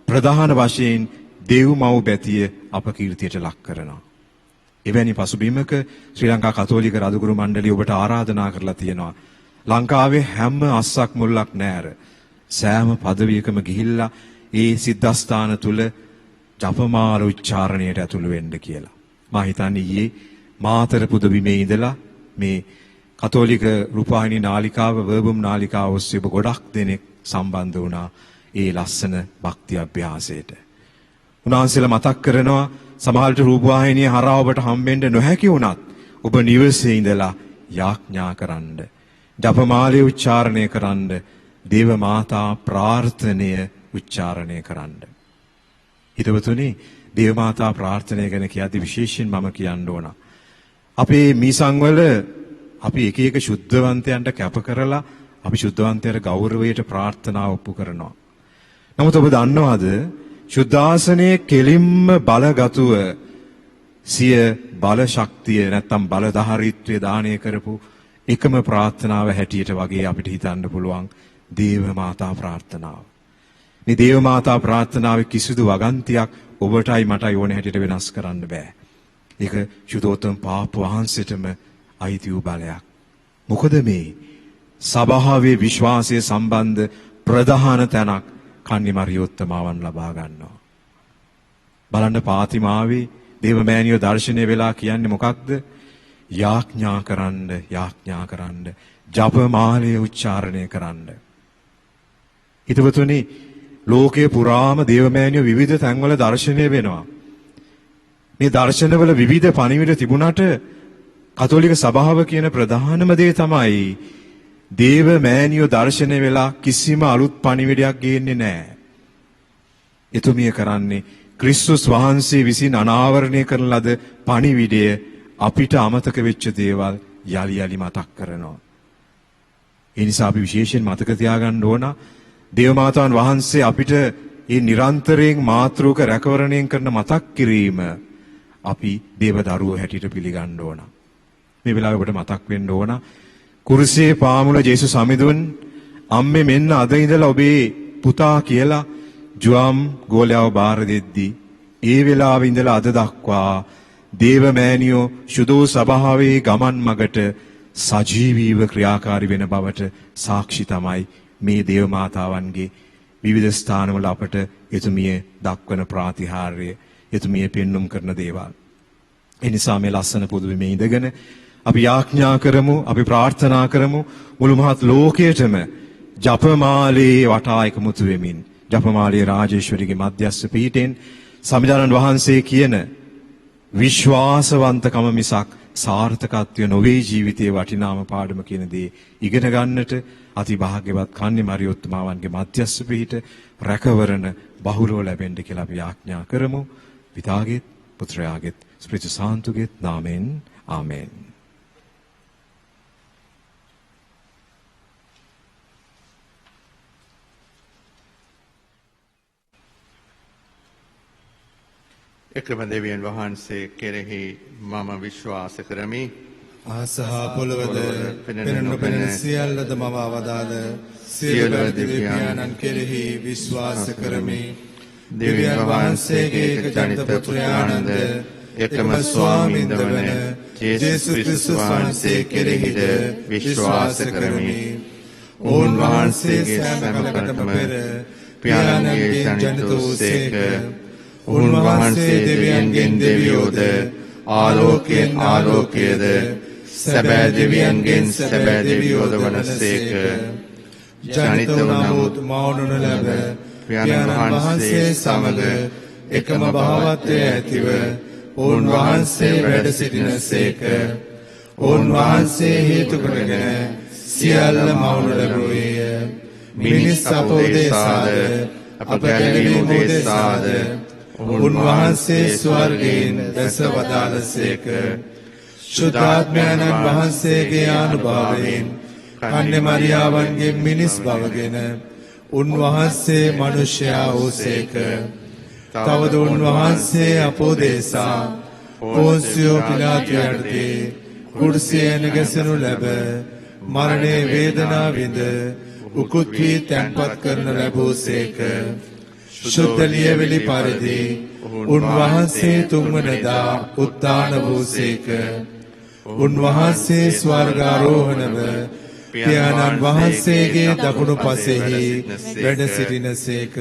ප්‍රධාන වශයෙන් දේව්මව් බැතිය අපකීර්තියට ලක් කරනවා. එවැනි පසුබිමක ශ්‍රී ලංකා කතෝලික රදුගුරු මණ්ඩලිය ඔබට ආරාධනා කරලා තියෙනවා. ලංකාවේ හැම අස්සක් මුල්ලක් නැර සෑම පදවියකම ගිහිල්ලා ඒ සිද්ධාස්ථාන තුල ජපමාල උච්චාරණයට ඇතුළු වෙන්න කියලා. මා හිතන්නේ ඊයේ මාතර පුදබිමේ ඉඳලා මේ කතෝලික රූපවාහිනී නාලිකාව වර්බම් නාලිකාව ඔස්සේ ඔබ ගොඩක් දෙනෙක් සම්බන්ධ වුණා ඒ ලස්සන භක්ති අභ්‍යාසයට. උන්වහන්සේලා මතක් කරනවා සමහරට රූපවාහිනිය හරහා ඔබට හම්බෙන්න නොහැකි වුණත් ඔබ නිවසේ ඉඳලා යාඥා කරන්න, ජපමාලය උච්චාරණය කරන්න, දේව මාතා ප්‍රාර්ථනය උච්චාරණය කරන්න. හිතවතුනි, දේව මාතා ප්‍රාර්ථනය ගැන කියද්දි විශේෂයෙන් මම කියන්න ඕන. අපේ මීසංවල අපි එක එක ශුද්ධවන්තයන්ට කැප කරලා අපි ශුද්ධවන්තයන්ට ගෞරවයට ප්‍රාර්ථනා ඔප්පු කරනවා. නමුත් ඔබ දන්නවද ශුද්ධාසනයේ කෙලින්ම බලගතුව සිය බල ශක්තිය නැත්තම් බලධාරීත්වය දානය කරපු එකම ප්‍රාර්ථනාව හැටියට වගේ අපිට හිතන්න පුළුවන් දේව මාතා ප්‍රාර්ථනාව. මේ දේව මාතා ප්‍රාර්ථනාවේ කිසිදු වගන්තියක් ඔබටයි මටයි ඕන හැටියට වෙනස් කරන්න බෑ. ඒක ශුද්ධෝත්තම පාප වහන්සේටම අයිති වූ බලයක්. මොකද මේ සභාවේ විශ්වාසය සම්බන්ධ ප්‍රධාන තැනක් කන්නිමරියොත්තමාවන් ලබා ගන්නවා. බලන්න පාතිමාවේ දේවමෑණියෝ දර්ශනය වෙලා කියන්නේ මොකක්ද? යාඥා කරන්න, ජපමාලය උච්චාරණය කරන්න. හිතවතුනි, ලෝකයේ පුරාම දේවමෑණියෝ විවිධ තැන්වල දර්ශනය වෙනවා. මේ දර්ශනවල විවිධ පණිවිඩ තිබුණාට කතෝලික සභාව කියන ප්‍රධානම දේ තමයි දේවමෑණියෝ දර්ශනය වෙලා කිසිම අලුත් පණිවිඩයක් ගේන්නේ නැහැ. එතුමිය කරන්නේ ක්‍රිස්තුස් වහන්සේ විසින් අනාවරණය කරන ලද පණිවිඩය අපිට අමතක වෙච්ච දේවල් යලි යලි මතක් කරනවා. ඒ නිසා අපි විශේෂයෙන් මතක තියාගන්න ඕන දේවමාතාන් වහන්සේ අපිට මේ නිරන්තරයෙන් මාතෘක රැකවරණයෙන් කරන මතක් කිරීම අපි දේවදරුවෝ හැටියට පිළිගන්න ඕන. මේ වෙලාවේ ඔබට මතක් වෙන්න ඕන කුරුසේ පාමුල ජේසුස් සමිඳුන් අම්මේ මෙන්න අද ඉඳලා ඔබේ පුතා කියලා ජුවම් ගෝලයාව බාර දෙද්දී ඒ වෙලාවේ ඉඳලා අද දක්වා දේවමෑණියෝ ශුද්ධ සභාවේ ගමන් මගට සජීවීව ක්‍රියාකාරී වෙන බවට සාක්ෂි තමයි මේ දේව මාතාවන්ගේ විවිධ ස්ථානවල අපට එතුමිය දක්වන ප්‍රාතිහාර්ය, එතුමිය පෙන්눔 කරන දේවල්. ඒ නිසා මේ ලස්සන පොදුවේ ඉඳගෙන අපි යාඥා කරමු, අපි ප්‍රාර්ථනා කරමු මුළු මහත් ලෝකයටම ජපමාලේ වටා එකමුතු වෙමින් ජපමාලේ රාජේශ්වරිගේ මධ්‍යස්ථ පීඨෙන් සමිඳානන් වහන්සේ කියන විශ්වාසවන්තකම මිසක් සාර්ථකත්වය නොවේ ජීවිතයේ වටිනාම පාඩම කියන දේ ඉගෙන ගන්නට අතිභාග්‍යවත් කන්නිමරියොත්තුමාවන්ගේ මධ්‍යස්ථ පීඨ රැකවරණ බහුලව ලැබෙන්න කියලා අපි යාඥා කරමු. පිතාගේත් පුත්‍රයාගේත් ස්පිරිතු සාන්තුගේත් නාමෙන් ආමෙන්. එකම දෙවියන් වහන්සේ කෙරෙහි මම විශ්වාස කරමි. ආසහා පොළවද පෙනෙන නොපෙනෙන සියල්ලද මම අවදාළ සියලු දිව්‍යයන්න් කෙරෙහි විශ්වාස කරමි. දෙවියන් වහන්සේගේ එකජනිත පුත්‍රයාණන්ද එකම ස්වාමීන්ද වන ජේසුස් ක්‍රිස්තුස් වහන්සේ කෙරෙහිද විශ්වාස කරමි. ඔවුන් වහන්සේගේ සෑමකටම පෙර පියාණන්ගේ ජනිත වූසේක. උන්වහන්සේ දෙවියන්ගෙන් දෙවියෝද ආලෝකයෙන් ආලෝකයේද සැබෑ දෙවියන්ගෙන් සැබෑ දෙවියෝද වනසේක. ජනිත වුණමුත් මවුනු ලැබ පියාණන් වහන්සේ සමග එකම භාවත්වය ඇතිව උන්වහන්සේ වැඩ සිටිනසේක. උන්වහන්සේ හේතු කොටගෙන සියල්ල මවුනු ලැබුවේය. මිනිස් අපෝදේශාද අප ගැලවීම උදෙසාද උන්වහන්සේ ස්වර්ගයෙන් දැස වදාළසේක. ශුද්ධාත්මයන්න් වහන්සේගේ අනුභවයෙන් කන්‍ය මරියාවන්ගේ මිනිස් බවගෙන උන්වහන්සේ මනුෂ්‍යයා වූසේක. තවද උන්වහන්සේ අපෝදේසා පොන්සියෝ පිලාතු යටතේ කුරුසියේ නැගසෙනු ලැබ මරණේ වේදනා විඳ උකුත් වී තැන්පත් කරන ලැබූසේක. ශුද්ධ ලියවිලි පරිදි උන්වහන්සේ තුන්වනදා උත්ථාන වූසේක. උන්වහන්සේ ස්වර්ගාරෝහණව පියාණන් වහන්සේගේ දකුණු පසෙහි වැඩ සිටිනසේක.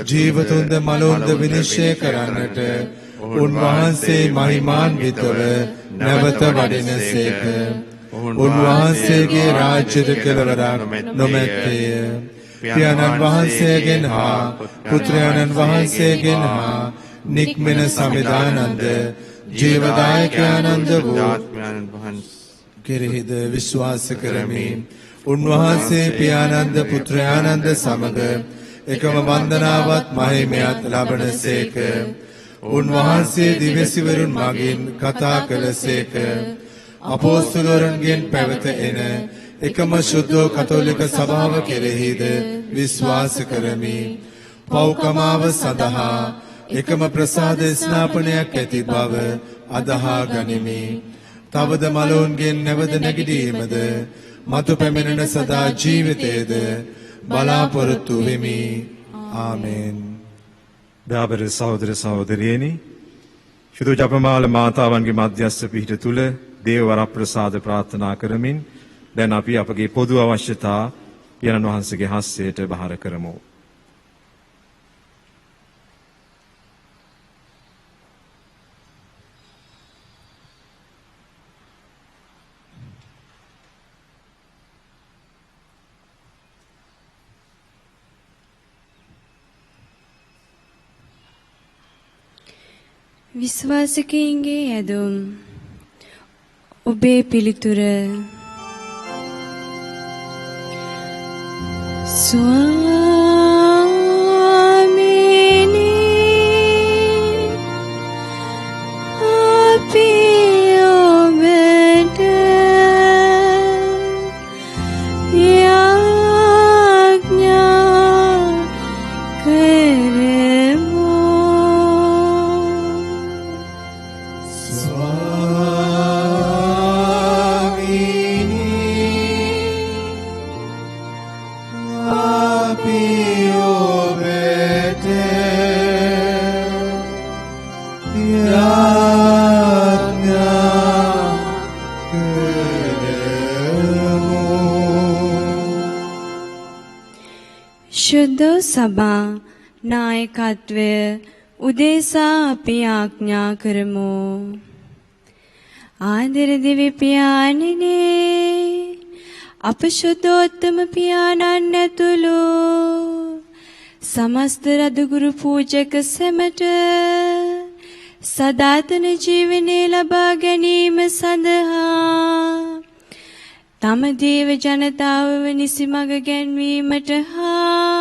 ජීවතුන්ද මලොන්ද විනිශ්චය කරන්නට උන්වහන්සේ මහිමාන්විතව නැවත වඩිනසේක. උන්වහන්සේගේ රාජ්‍යද කෙලවරක් නොමැත්තේය. පියාණන් වහන්සේගෙන් හා පුත්‍රයාණන් වහන්සේගෙන් හා නික්මෙන සමිදානන්ද ජීවදායකයානන්ද වූ කෙරෙහිද විශ්වාස කරමි. උන්වහන්සේ පියානන්ද පුත්‍රයානන්ද සමග එකම වන්දනාවත් මහිමයත් ලබනසේක. උන්වහන්සේ දිව්‍යසිවරුන් මගින් කතා කළසේක. අපෝස්තලයන්ගෙන් පැවත එන එකම ශුද්ධ කතෝලික සභාව කෙරෙහිද විශ්වාස කරමි. පෞකමාව සඳහා එකම ප්‍රසාද ස්නාපනයක් ඇති බව අදහා ගනිමි. තවද මලවුන්ගෙන් නැවත නැගිටීමද මතු පැමිණෙන සදා ජීවිතයේද බලාපොරොත්තු වෙමි. ආමෙන්. දාබර සහෝදර සහෝදරියනි, ශුද්ධ ජපමාල මාතාවන්ගේ මධ්‍යස්ථ පිහිට තුල දේව වරප්‍රසාද ප්‍රාර්ථනා කරමින් දැන් අපි අපගේ පොදු අවශ්‍යතා පියාණන් වහන්සේගේ හස්තයට බාර කරමු. විශ්වාසිකයින්ගේ යදුම් ඔබේ පිළිතුර ස්වාමීනි අපි ඔබට යාඥා කරමු. ශුද්ධ සභා නායකත්වය උදෙසා අපි ආඥා කරමු. ආදර දෙවි පියාණනේ, අප ශුද්ධෝත්තම පියාණන් ඇතුළු සමස්ත රදුගුරු පූජක සැමට සදාතන ජීවනය ලබා ගැනීම සඳහා තම දේව ජනතාවව නිසි මඟ ගැන්වීමට හා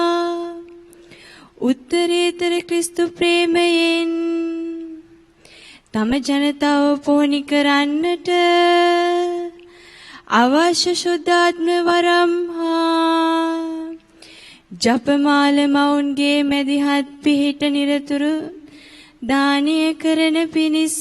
උත්තරීතර ක්‍රිස්තු ප්‍රේමයෙන් තම ජනතාව පෝනි කරන්නට අවශ්‍ය ශුද්ධාත්ම වරම් හා ජපමාල මවුන්ගේ මැදිහත් පිහිට නිරතුරු දානය කරන පිණිස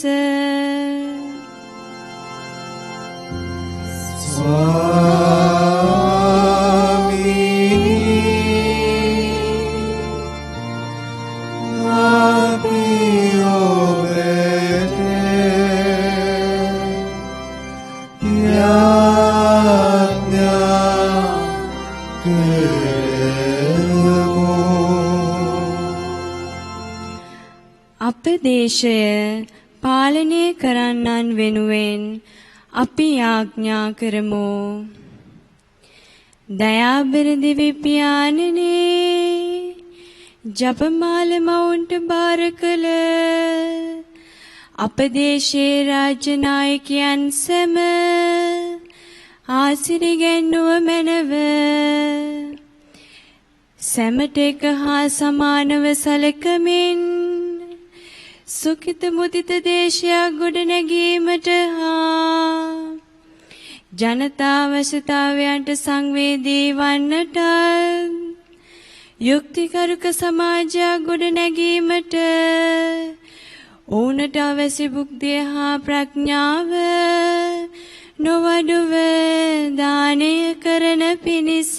අප දේශය පාලනය කරන්නන් වෙනුවෙන් අපි ආඥා කරමු. දයාබර දෙවි පියාණනේ, ජපමාල මවුන්ට බාර කළ අප දේශයේ රාජ්‍ය නායකයන් සැම ආසිරි ගැන්නුව මැනව සැමට එක හා සමානව සැලකමින් සුඛිත මුදිත දේශයක් ගොඩනැගීමට හා ජනතා අවශ්‍යතාවයන්ට සංවේදී වන්නට යුක්තිකරුක සමාජයක් ගොඩනැගීමට ඕනට අවශ්‍ය බුද්ධිය හා ප්‍රඥාව නොවඩුව දානය කරන පිණිස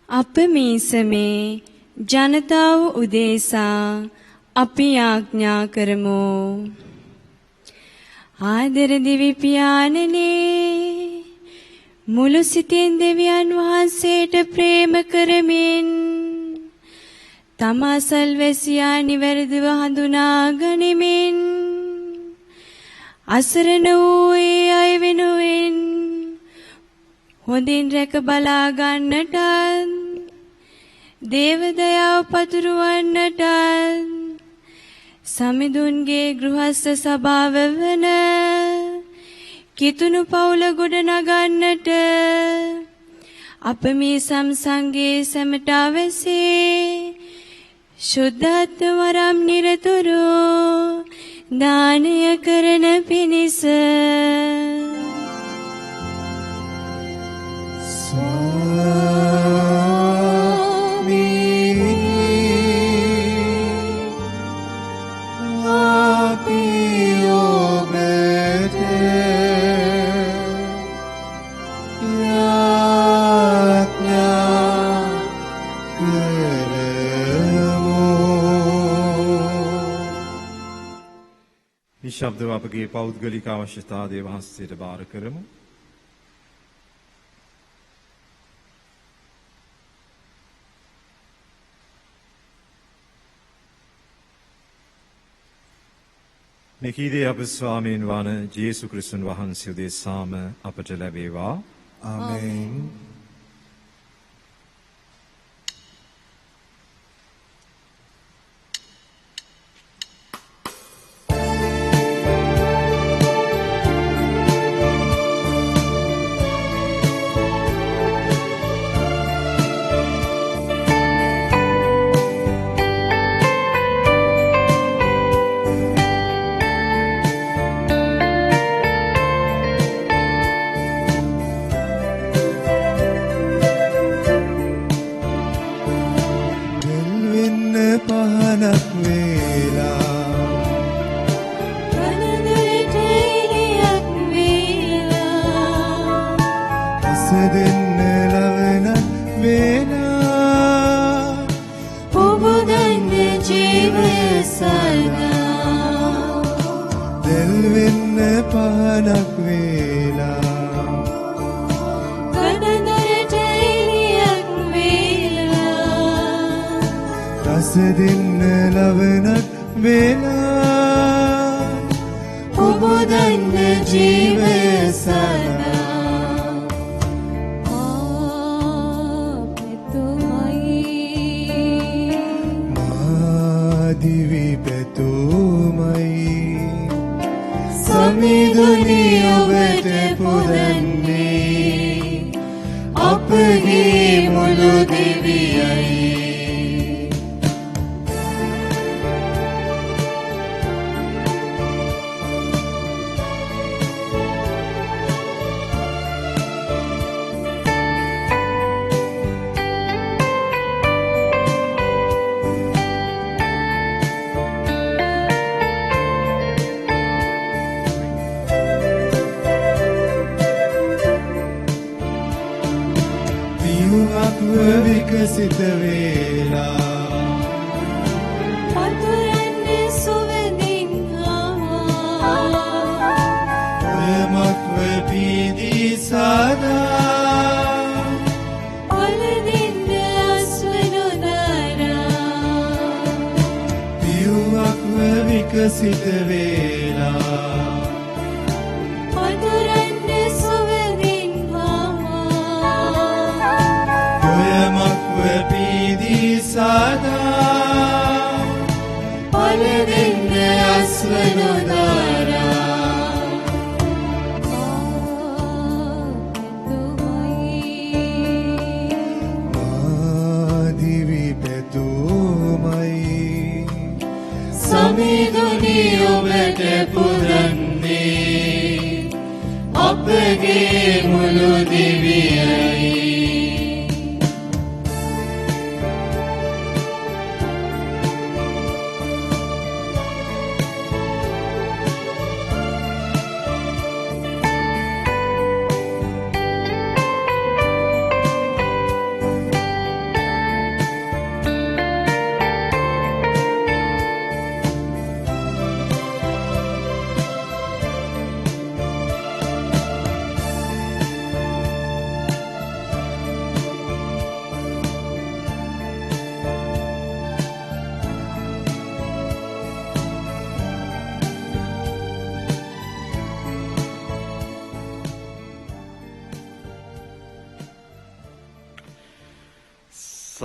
අප මේ සමේ ජනතාව උදෙසා අපි ආඥා කරමු. ආදර දෙවි පියාණනේ, මුළු සිතින් දෙවියන් වහන්සේට ප්‍රේම කරමින් තමා සල්වැසියා නිවැරදිව හඳුනා ගනිමින් අසරණ වූ ඒ අය වෙනුවෙන් හොඳින් රැක බලා ගන්නට දේවදයාව පතුරවන්නට සමිඳුන්ගේ ගෘහස්ත සභාව වන කිතුණු පවුල ගොඩ නගන්නට අප මේ සම්සංගේ සැමට අවැසි ශුද්ධත්ව වරම් නිරතුරු දානය කරන පිණිස ශබ්දව අපගේ පෞද්ගලික අවශ්‍යතා දේව හස්තයට බාර කරමු. මේ කීදේ අප ස්වාමීන් වන ජේසු ක්‍රිස්තුන් වහන්සේ උදෙසාම අපට ලැබේවා. ආමේන්.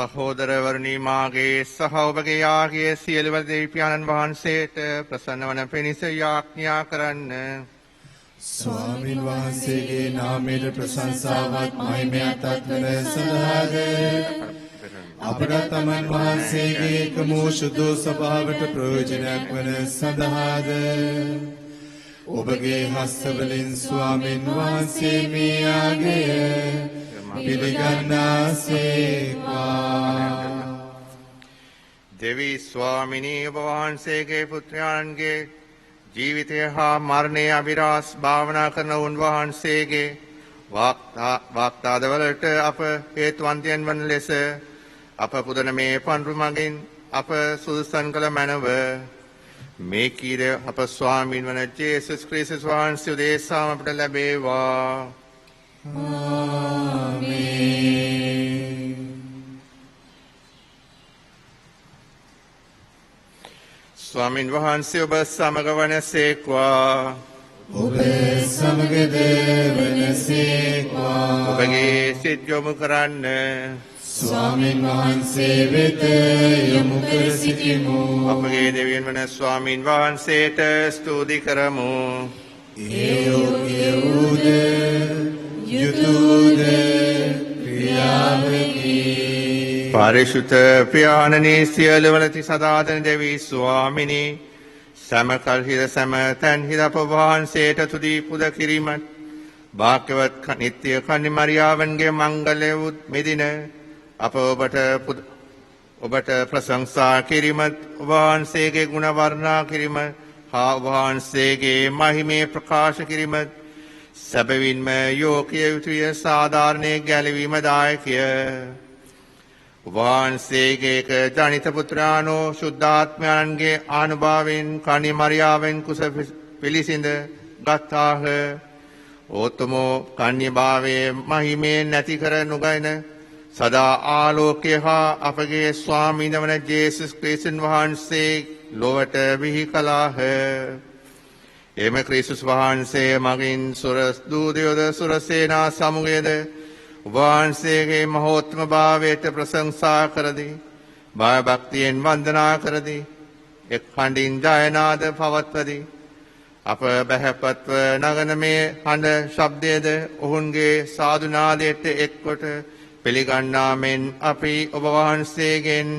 සහෝදරවරුනි මාගේ සහ ඔබගේ යාගේ සියලු දෙවියන් වහන්සේට ප්‍රසන්න වන පිණිස යාඥා කරන්න. ස්වාමීන් වහන්සේගේ නාමයට ප්‍රශංසාවත් මහිමයත් අත්වන සඳහාද අපට තමන් වහන්සේගේ එකමෝ සුදු ස්වභාවට ප්‍රයෝජනයක් වන සඳහාද ඔබගේ හස්තවලින් ස්වාමීන් වහන්සේ මේ යාගය පිළිගන්නාසේක්වා. දෙවි ස්වාමිනී ඔබ වහන්සේගේ පුත්‍රයන්ගේ ජීවිතය හා මරණය අභිරහස් භාවනා කරන උන්වහන්සේගේ වාක්තාදවලට අප හේතුවන්තයන් වන ලෙස අප පුදන මේ පඬුරු මගින් අප සුදුසන් කළ මැනව මේ කීර අප ස්වාමීන් වන ජේසුස් ක්‍රිස්තුස් වහන්සේ උදෙසා අපට ලැබේවා. ආමේන්. ස්වාමීන් වහන්සේ ඔබ සමග වනසේක්වා. ඔබ සමගද වනසේක්වා. ඔබගේ සිත් යොමු කරන්න. ස්වාමීන් වහන්සේ වෙත යොමු කර සිටිමු. අපගේ දෙවියන් වන ස්වාමීන් වහන්සේට ස්තුති කරමු. ඒ යෝග්‍යවද යුතුයද ක්‍රියාවකි. පරිශුද්ධ ප්‍රාණනී සියලුවලති සදාතන දෙවි ස්වාමිනී සමකල්හිද සම තන්හිද අප වහන්සේට තුදී පුද කිරීමත් භාග්‍යවත් නිත්‍ය කන්‍ය මරියාවන්ගේ මංගල්‍ය වූ මෙදින අප ඔබට ප්‍රශංසා කිරීමත් වහන්සේගේ ගුණ වර්ණනා කිරීමත් හා වහන්සේගේ මහිමේ ප්‍රකාශ කිරීමත් සැබවින්ම යෝග්‍ය යුතුය සාධාරණයේ ගැලවීම දායකය. වහන්සේගේ ජනිත පුත්‍රානෝ ශුද්ධාත්මයන්ගේ ආනුභාවයෙන් කණි මරියාවෙන් කුස පිළිසිඳ ගත්තාහ. ඕතමෝ කන්‍යභාවයේ මහිමේ නැති කර නුගයින සදා ආලෝකය හා අපගේ ස්වාමීන් වන ජේසුස් ක්‍රිස්තුන් වහන්සේ ලොවට බිහි කළාහ. එම ක්‍රිස්තුස් වහන්සේ මගින් සුර දූතයෝද සුරසේනා සමුගයද වහන්සේගේ මහෝත්තම භාවයට ප්‍රශංසා කරදී භය භක්තියෙන් වන්දනා කරදී එක් හඬින් ජයනාද පවත්වදී අප බැහැපත්ව නගන මේ හඬ ශබ්දයේද ඔවුන්ගේ සාදුනාදයට එක්කොට පිළිගන්නා මෙන් අපි ඔබ වහන්සේගෙන්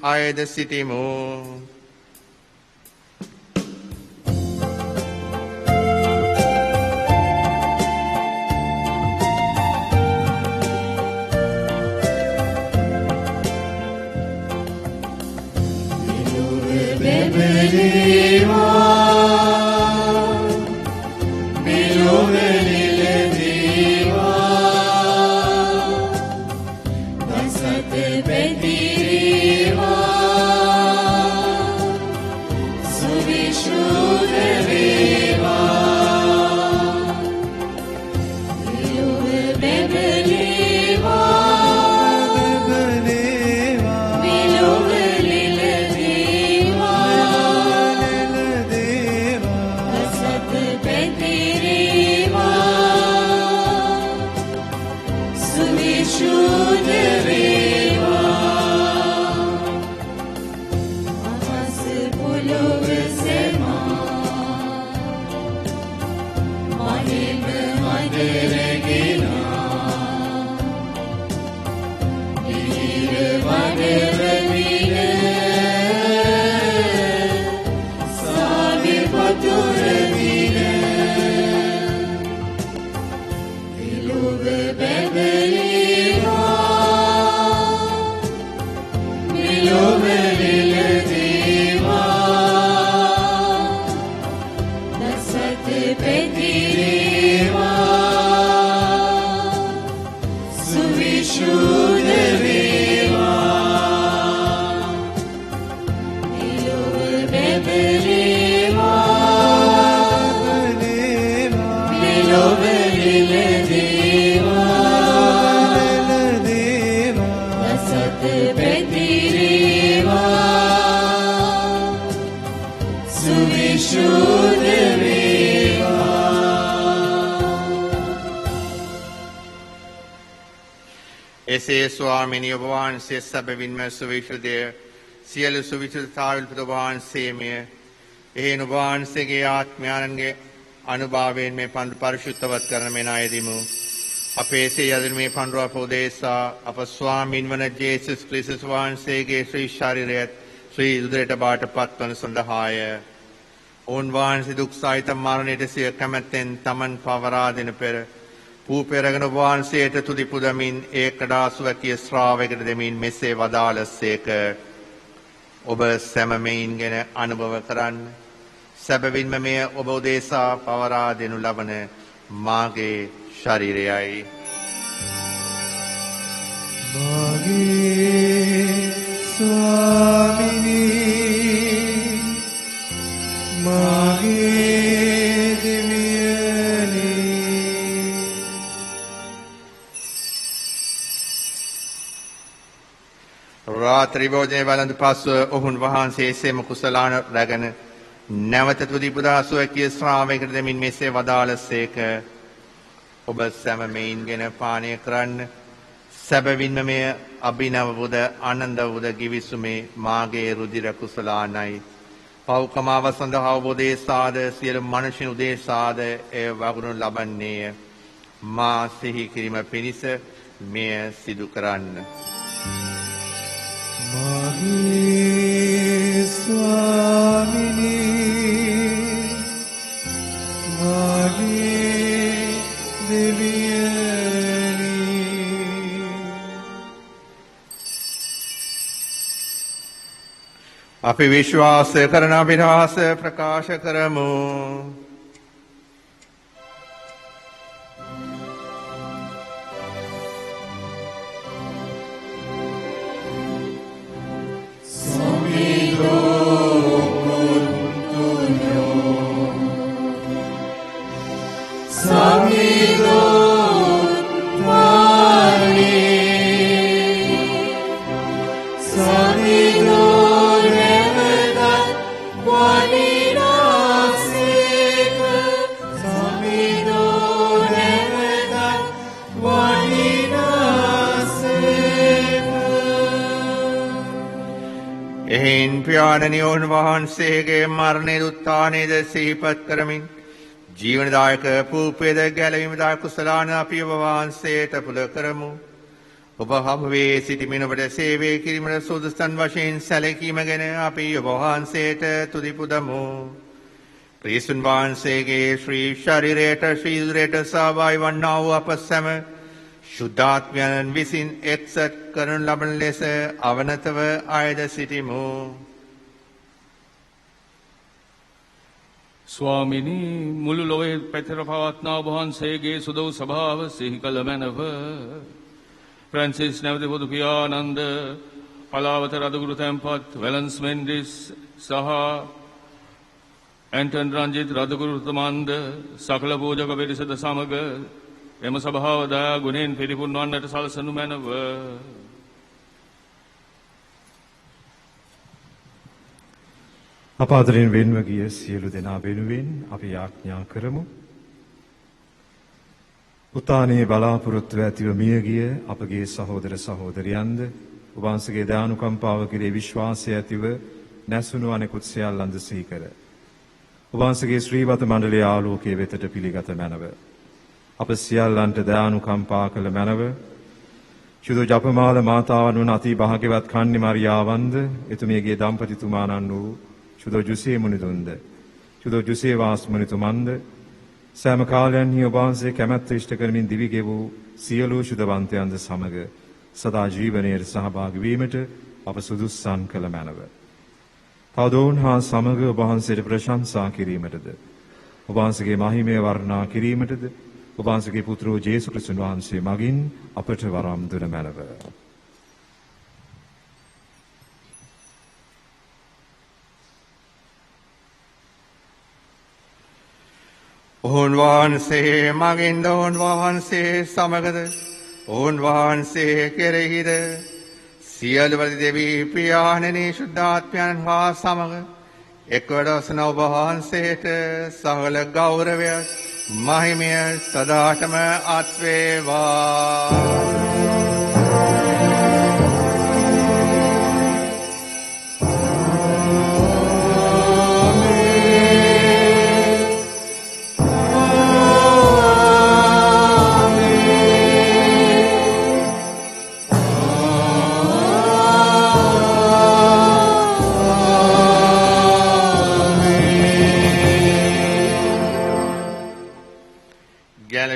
ආයද සිටිමු. මෙසේ ස්වාමිනී ඔබ වහන්සේ සැබවින්ම සුවිශුද්ධය සියලු සුවිශුද්ධතාවල් ඔබ වහන්සේමය. එහෙන් ඔබ වහන්සේගේ ආත්මයන්ගේ අනුභවයෙන් මේ පඬු පරිශුද්ධවත් කරන මේ ණයදිමු. අපේ සියලු මේ පඬු අපෝදේශා අප ස්වාමින් වන ජේසුස් ක්‍රිස්තුස් වහන්සේගේ ශ්‍රී ශරීරයත් ශ්‍රී උදරයට බාටපත් වන සඳහාය. ඔවුන් වහන්සේ දුක් සහිත මරණයට සිය කැමැත්තෙන් තමන් පවරා දෙන පෙර පූපෙරගෙන වහන්සේට තුති පුදමින් ඒකඩා සුවකිය ශ්‍රාවයකට දෙමින් මෙසේ වදාළසේක. ඔබ සැමමයින්ගෙන අනුභව කරන්න. සැබවින්ම මෙය ඔබ උදෙසා පවරා දෙනු ලබන මාගේ ශරීරයයි. මාගේ ස්වාමිනී මාගේ දෙවියනි රාත්‍රී භෝජනය වළඳ පසුව ඔවුන් වහන්සේ සෙම කුසලාන රැගෙන නැවත තුති පුදා සුවකිය ශ්‍රාවයකට දෙමින් මෙසේ වදාළසේක. ඔබ සැමමයින්ගෙන පානය කරන්න. සැබවින්ම මෙය අභිනව වූද ආනන්ද වූද ගිවිසුමේ මාගේ රුධිර කුසලානයි. පව්කමාව සඳහා ඔබ උදෙසාද සියලු මනුෂ්‍යයන් උදෙසාද එය වගුරු ලබන්නේය. මා සිහි කිරීම පිණිස මෙය සිදු කරන්න. මාගේ ස්වාමිනී මාගේ දෙවියනි අපි විශ්වාස කරන අභිලාෂ ප්‍රකාශ කරමු. එහෙන් පියාණනි ඔවුන් වහන්සේගේ මරණය උත්ථානයද සිහිපත් කරමින් ජීවනදායක පූපේද ගැලවීමදායක කුසලාන අපි ඔබ වහන්සේට පුද කරමු. ඔබ හමුවේ සිටිමින් ඔබට සේවය කිරීමට සුදුසුතන් වශයෙන් සැලකීම ගැන අපි ඔබ වහන්සේට තුති පුදමු. ක්‍රිස්තුන් වහන්සේගේ ශ්‍රී ශරීරයට ශ්‍රී උදරයට සහභාගී වන්නා වූ අප සැම ශුද්ධාත්මයන් විසින් එක්සත් කරනු ලබන ලෙස අවනතව අයද සිටිමු. ස්වාමිනී මුළු ලොවේ පැතිර පවත්නා ඔබ වහන්සේගේ සුදව් සභාව සිහි කළ මැනව. ෆ්‍රැන්සිස් නැවත පොදු පියානන්ද පලාවත රදගුරු තැන්පත් වැලන්ස් මෙන්ඩිස් සහ ඇන්ටන් රංජිත් රදගුරු තුමන්ද සකල පූජක පිරිසද සමග එම සභාව දයා ගුණයෙන් පිරිපුන් වන්නට සලසනු මැනව. අප අතරින් වෙන්ව ගිය සියලු දෙනා වෙනුවෙන් අපි යාඥා කරමු. උත්තානයේ බලාපොරොත්තු ඇතිව මියගිය අපගේ සහෝදර සහෝදරියන්ද ඔබ වහන්සේගේ දානුකම්පාව කෙරෙහි විශ්වාසය ඇතිව නැසුණු අනෙකුත් සියල්ලන්ද සිහි කර ඔබ වහන්සේගේ ශ්‍රීවත මණ්ඩලයේ ආලෝකයේ වෙතට පිළිගත මැනව. අප සියල්ලන්ට දයානුකම්පා කළ මැනව. චුදෝ ජපමාල මාතාවන් වන අති භාග්‍යවත් කන්නි මරියාවන්ද එතුමියගේ දම්පතිතුමාණන් වූ චුදෝ ජුසේ මුනිදුන්ද චුදෝ ජුසේ වාස් මුනිතුමන්ද සෑම කාලයන්හි ඔබ වහන්සේ කැමැත්ත ඉෂ්ට කරමින් දිවි ගෙවූ සියලු ශුද්ධවන්තයන්ද සමග සදා ජීවනයේ සහභාගී වීමට අප සුදුස්සන් කළ මැනව. තවදෝන් හා සමග ඔබ වහන්සේට ප්‍රශංසා කිරීමටද ඔබ වහන්සේගේ මහිමය වර්ණනා කිරීමටද ඔබ වහන්සේගේ පුත්‍රෝ ජේසුස් ක්‍රිස්තුන් වහන්සේ මගින් අපට වරම් දුන මැනව. ඔවුන් වහන්සේ මගින්ද ඔවුන් වහන්සේ සමගද ඔවුන් වහන්සේ කෙරෙහිද සියලු වලි දෙවී පියාණනි ශුද්ධාත්මයන් හා සමග එක්වඩවසන ඔබ වහන්සේට සහල ගෞරවය මහිමය සදාටම අත්වේවා.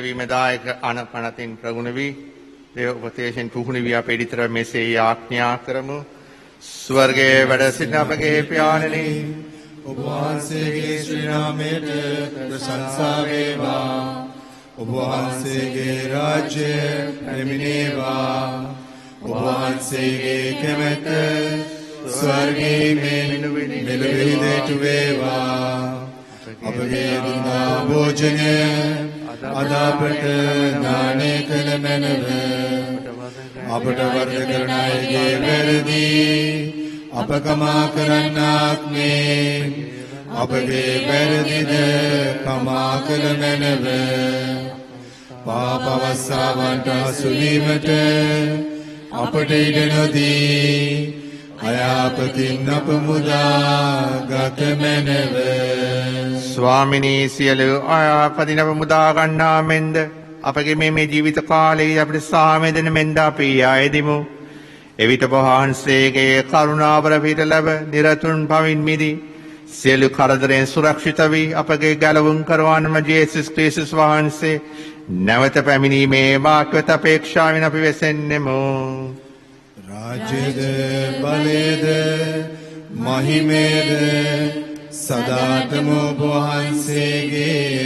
වීම දායක අනපනතින් ප්‍රගුණ වී දේව උපදේශෙන් පුහුණු වී අපේ ඊතර මෙසේ ආඥා කරමු. ස්වර්ගයේ වැඩ සිටින අපගේ පියාණනි, ඔබ වහන්සේගේ ශ්‍රී නාමයට ප්‍රශංසා වේවා. ඔබ වහන්සේගේ රාජ්‍ය පැමිණේවා. ඔබ වහන්සේගේ කැමැත්ත ස්වර්ගයේ මෙලොවේදීට වේවා. අපගේ දුනා භෝජනය අද අපට දානය කළ මැනව. අපට වරද කරන අයගේ වැරදි අප කමා කරන්නාක් මේ. අපගේ වැරදිද කමා කළ මැනව. පාප අවස්ථාවන්ට හසු වීමට අපට ඉඩ නොදී අයාපතින් අප මුදා ගත මැනව. ස්වාමිනී, සියලු අයාපතින් අප මුදා ගන්නා මෙන්ද අපගේ මේ ජීවිත කාලයේ අපට සාමෙදෙන මෙන්ද අපි ආයෙදිමු. එවිට වහන්සේගේ කරුණාවර පිට ලැබ නිරතුන් පවින් මිදී සියලු කරදරෙන් සුරක්ෂිත වී අපගේ ගැලවුම් කරවන්නම ජේසුස් ක්‍රිස්තුස් වහන්සේ නැවත පැමිණීමේ වාක්‍යත අපේක්ෂාවෙන් අපි වෙසෙන්නෙමු. රාජ්‍යද බලයද මහිමේද සදාතම ඔබ වහන්සේගේ.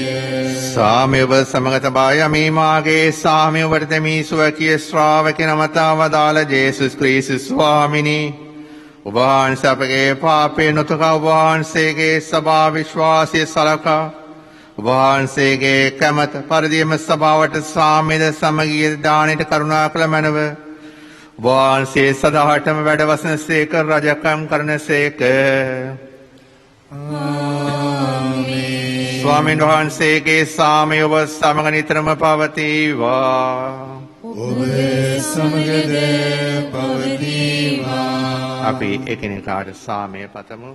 සාමයව සමග තබා යමී මාගේ සාමය වර්ධමී සුවකීය ශ්‍රාවක නමතා වදාළ ජේසුස් ක්‍රිස්තුස් ස්වාමිනී, ඔබ වහන්සේ අපගේ පාපේ නොතකා ඔබ වහන්සේගේ සභා විශ්වාසය සලකා ඔබ වහන්සේගේ කැමැත පරිදිම සභාවට සාමයද සමගිය දානයට කරුණා කළ මැනව. ඔබ වහන්සේ සදාටම වැඩවසන සේක, රජකම් කරන සේක. ස්වාමීන් වහන්සේගේ සාමය ඔබ සමග නිතරම පවතිවා. ඔබ සමගද පවතිවා. අපි එකිනෙකාට සාමය පතමු.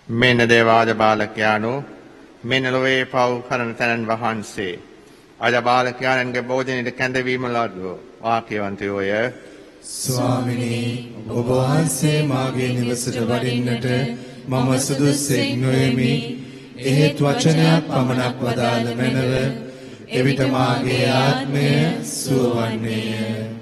මෙන්න දේවාද බාලකයානෝ, මෙන්න ලොවේ පව් කරන තැනන් වහන්සේ අද බාලකයාණන්ගේ භෝජනයට කැඳවීම ලද්දෝ වාක්‍යවන්තයෝය. ස්වාමිනී, ඔබ වහන්සේ මාගේ නිවසට වඩින්නට මම සුදුස්සෙක් නොවෙමි. එහෙත් වචනයක් පමණක් වදාළ මැනව. එවිට මාගේ ආත්මය සුවවන්නේය.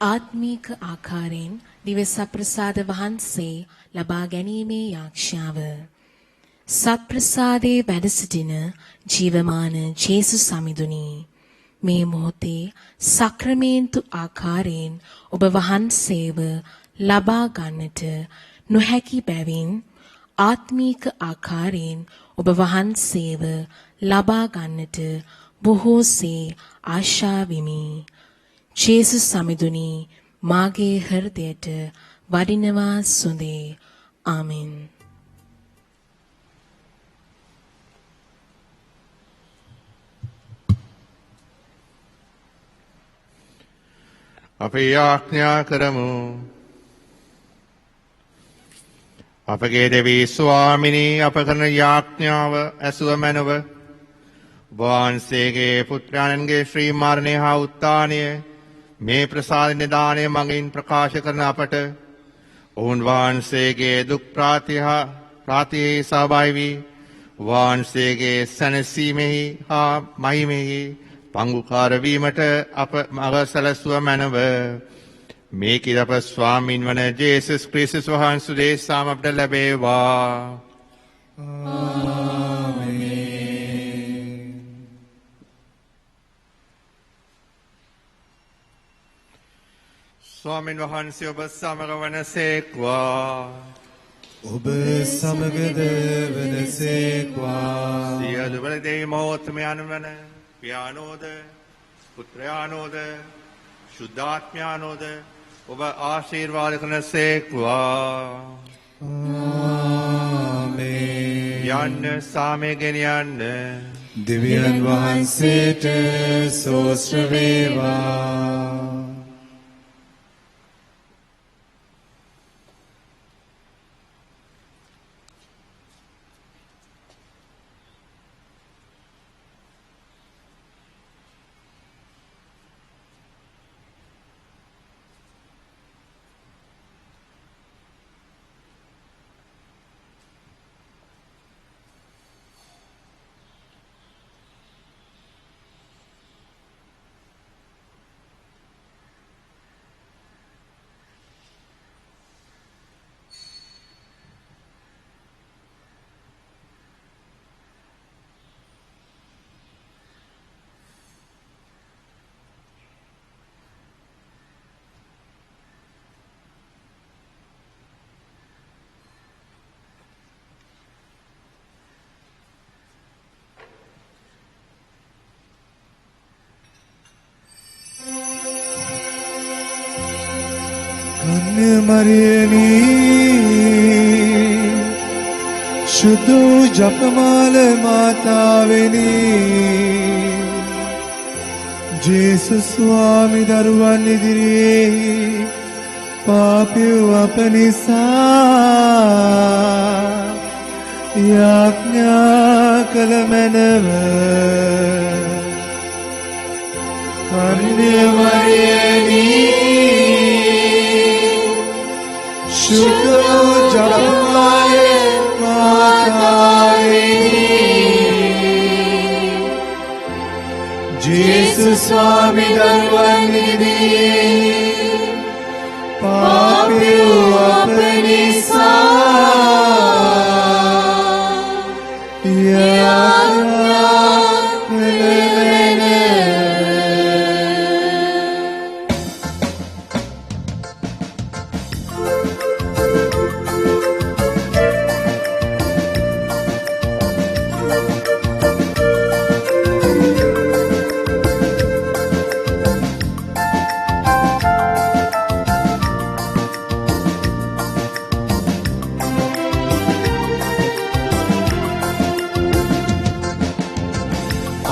ආත්මීක ආකාරයෙන් දිව්‍ය සප්‍රසාද වහන්සේ ලබා ගැනීමේ යාක්ෂාව. සත්ප්‍රසාදයේ වැඩ සිටින ජීවමාන ජේසුස් සමිඳුනි, මේ මොහොතේ සක්‍රමේන්තු ආකාරයෙන් ඔබ වහන්සේව ලබා ගන්නට නොහැකි බැවින් ආත්මීක ආකාරයෙන් ඔබ වහන්සේව ලබා ගන්නට බොහෝසේ ආශා විමි. ජේසුස් සමිඳුනි මාගේ හෘදයට වඩිනවා සුඳේ. ආමෙන්. අපි යාඥා කරමු. අපගේ දෙවී ස්වාමිනී අප කරන යාඥාව ඇසුව මැනව වහන්සේගේ පුත්‍රයන්ගේ ශ්‍රී මරණය හා උත්ථානය මේ ප්‍රසාද නිදානය මගින් ප්‍රකාශ කරන අපට ඔවුන් වහන්සේගේ දුක් ප්‍රාතිහේ සහභාගී වී වහන්සේගේ සැනසීමෙහි හා මහිමෙහි පංගුකාර වීමට අප මඟ සැලසුව මැනව. මේ කිරප ස්වාමින් වන ජේසුස් ක්‍රිස්තුස් වහන්සේ දේශාම අපට ලැබේවා. ආමේන්. ස්වාමින් වහන්සේ ඔබ සමග වනසේක්වා. ඔබ සමගද වනසේක්වා. සියලු බල දෙවි මහෝත්තමයන් වන පියානෝද පුත්‍රයානෝද ශුද්ධාත්මයානෝද ඔබ ආශිර්වාද කරනසේක්වා. ආමේන්. යන්න සාමයෙන් යන්න. දෙවියන් වහන්සේට සෝස්ත්‍ර වේවා. මරියනි සුදු ජපමාල මාතාවෙනි ජේසුස් ස්වාමි දරුවන් ඉදිරියේ පාපිව අප නිසා යාඥා කළ මැනව. කන්‍ය මරියනි සුදු ජපමාල මාතාවෙනි ජේසුස් ස්වාමි දරුවන් ඉදිරියේ පාපිව අප නිසා යාඥා කළ මැනව.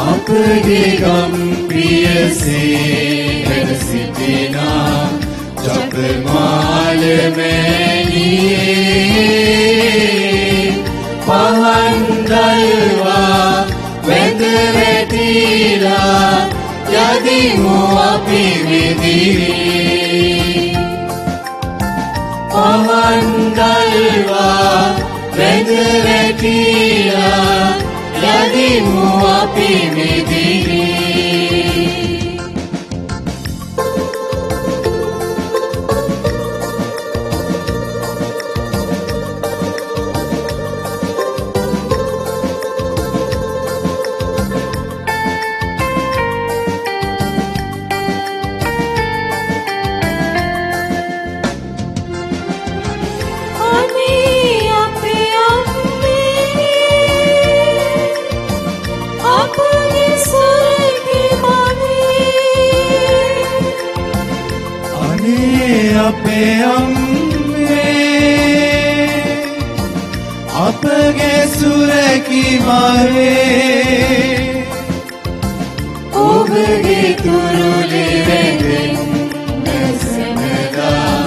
අපගේ ගම් ප්‍රියසේ වැඩ සිටිනා ජපමාල මෑණියේ පහන් දල්වා වැඳ වැටිලා යදිමු අපි වෙදිරි. පහන් දල්වා වැඳ වැටිලා යදිමු අපි වෙදිරි. Apne අපගේ සුරැකීමේ ඔබගේ තුරුලේ වැදෙන්න සමගා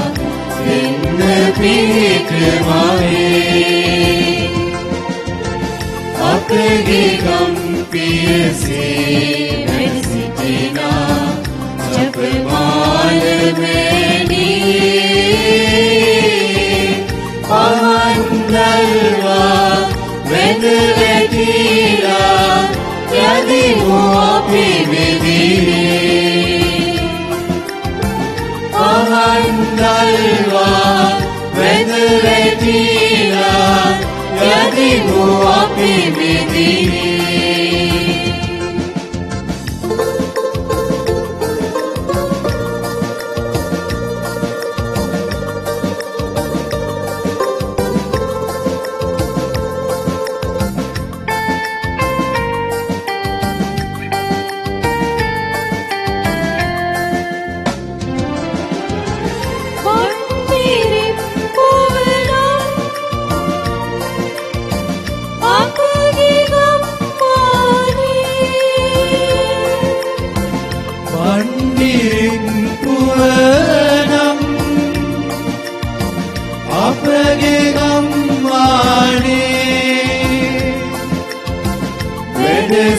එන්න පිහිටමයි අපගේ ගම්පියසේ වැඩ සිටිනා ජපමාලමේනී පහන්දල්වා වැද වැටිලා යදිමු අපි වෙදිනේ පහන්දල්වා වැද වැටිලා යදිමු අපි වෙදිනේ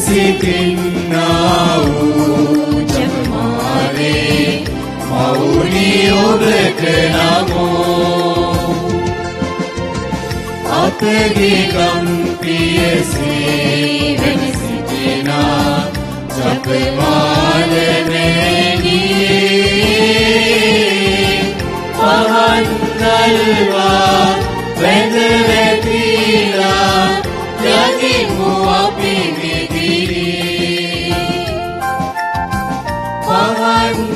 සිටින්නා වූ ජපමාලේ මෞනි ඔබට නමෝ අපගේ ගම්පියසේ වැඩ සිටිනා ජපමාලමේනී පහන්දල්වා වැද වැටිලා යදිමු අපි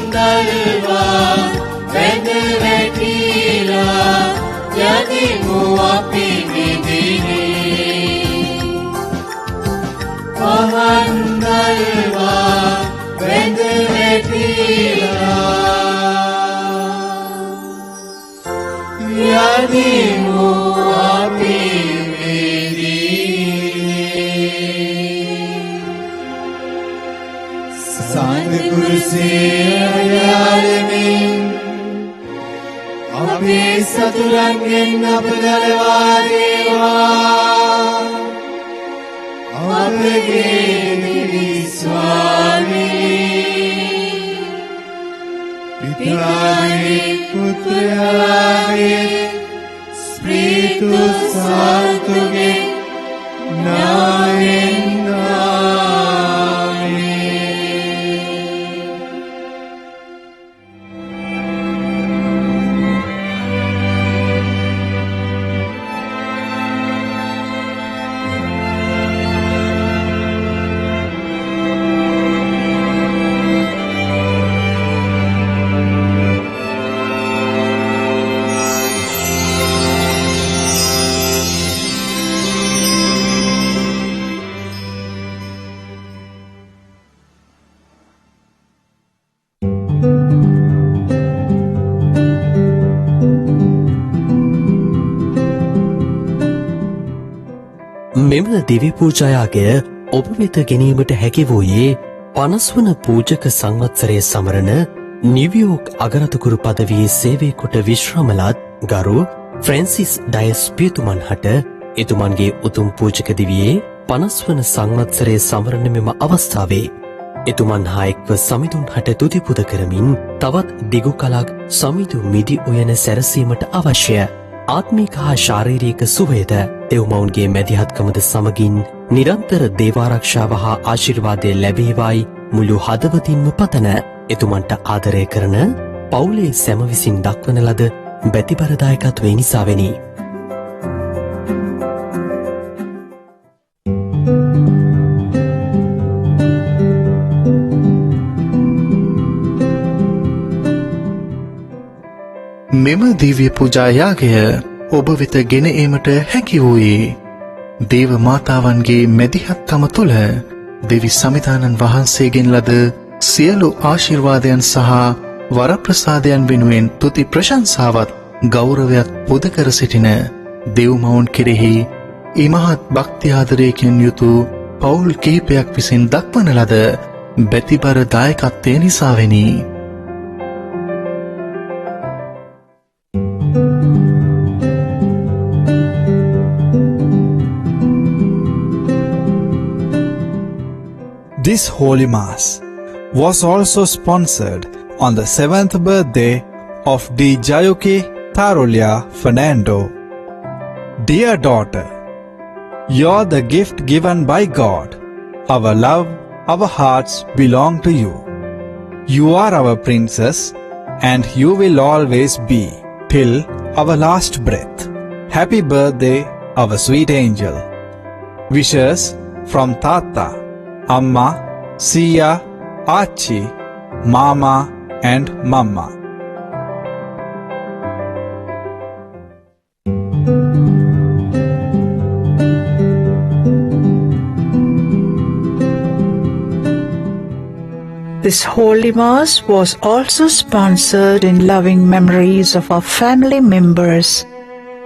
පහන්දල්වා වැද වැටිලා යදිමු අපි විදිනේ පහන්දල්වා වැද වැටිලා යදිමු අපි කුරුසියයාලමින් අපේ සතුරන්ගෙන් අප ගලවා දේවා අපගේ නිවි ස්වාමී පිතාගේ පුත්‍රයාගේ ස්පීරිතුස් සාන්තුගේ නාමයෙන් මෙම දිවි පූජායාගය ඔබ වෙත ගැනීමට හැකි වූයේ 50 වන පූජක සංවත්සරයේ සමරන නිව්යෝක් අගරතුකුරු පදවියේ සේවය කොට විශ්‍රාමලත් ගරු ෆ්‍රැන්සිස් ඩයස් පියතුමන් හට එතුමන්ගේ උතුම් පූජක දිවියේ 50 වන සංවත්සරයේ සමරන මෙම අවස්ථාවේ එතුමන් හා එක්ව සමිඳුන් හට තුති පුද කරමින් තවත් දිගු කලක් සමිඳු මිදි උයන සැරසීමට අවශ්‍ය ආත්මික හා ශාරීරික සුවයද දෙව්මවුන්ගේ මැදිහත්කමද සමගින් නිරන්තර දේවාරක්ෂාව හා ආශිර්වාදය ලැබේවායි මුළු හදවතින්ම පතන එතුමන්ට ආදරය කරන පවුලේ සැම විසින් දක්වන ලද බැතිබරදායකත්වය නිසාවෙනි. මෙම දිව්‍ය පූජා යාගය ඔබ වෙත ගෙන ඒමට හැකි වූයේ දේව මාතාවන්ගේ මැදිහත්කම තුළ දෙවි සමිතානන් වහන්සේගෙන් ලද සියලු ආශිර්වාදයන් සහ වරප්‍රසාදයන් වෙනුවෙන් තුති ප්‍රශංසාවත් ගෞරවයක් පුද කර සිටින දෙව්මවුන් කෙරෙහි ඉමහත් භක්ති ආදරයකින් යුතු පවුල් කීපයක් විසින් දක්වන ලද බැතිබර දායකත්වය නිසාවෙනි. This Holy Mass was also sponsored on the 7th birthday of D. Jayoke Tarulya Fernando. Dear daughter, you're the gift given by God. Our love, our hearts belong to you. You are our princess and you will always be till our last breath. Happy birthday, our sweet angel. Wishes from Tata, Amma, Sia, Achi, Mama and Mama. This Holy Mass was also sponsored in loving memories of our family members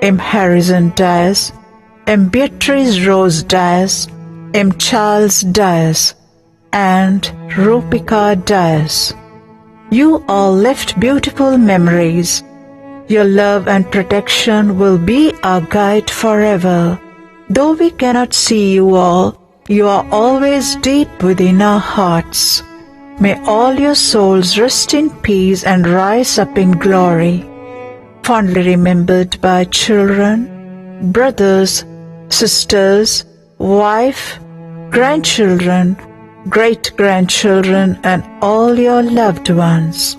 M. Harrison Dias, M. Beatrice Rose Dias, M. Charles Dias, and Rupika Dias. You all left beautiful memories. Your love and protection will be our guide forever. Though we cannot see you all, you are always deep within our hearts. May all your souls rest in peace and rise up in glory, fondly remembered by children, brothers, sisters, wife, grandchildren, great-grandchildren, and all your loved ones.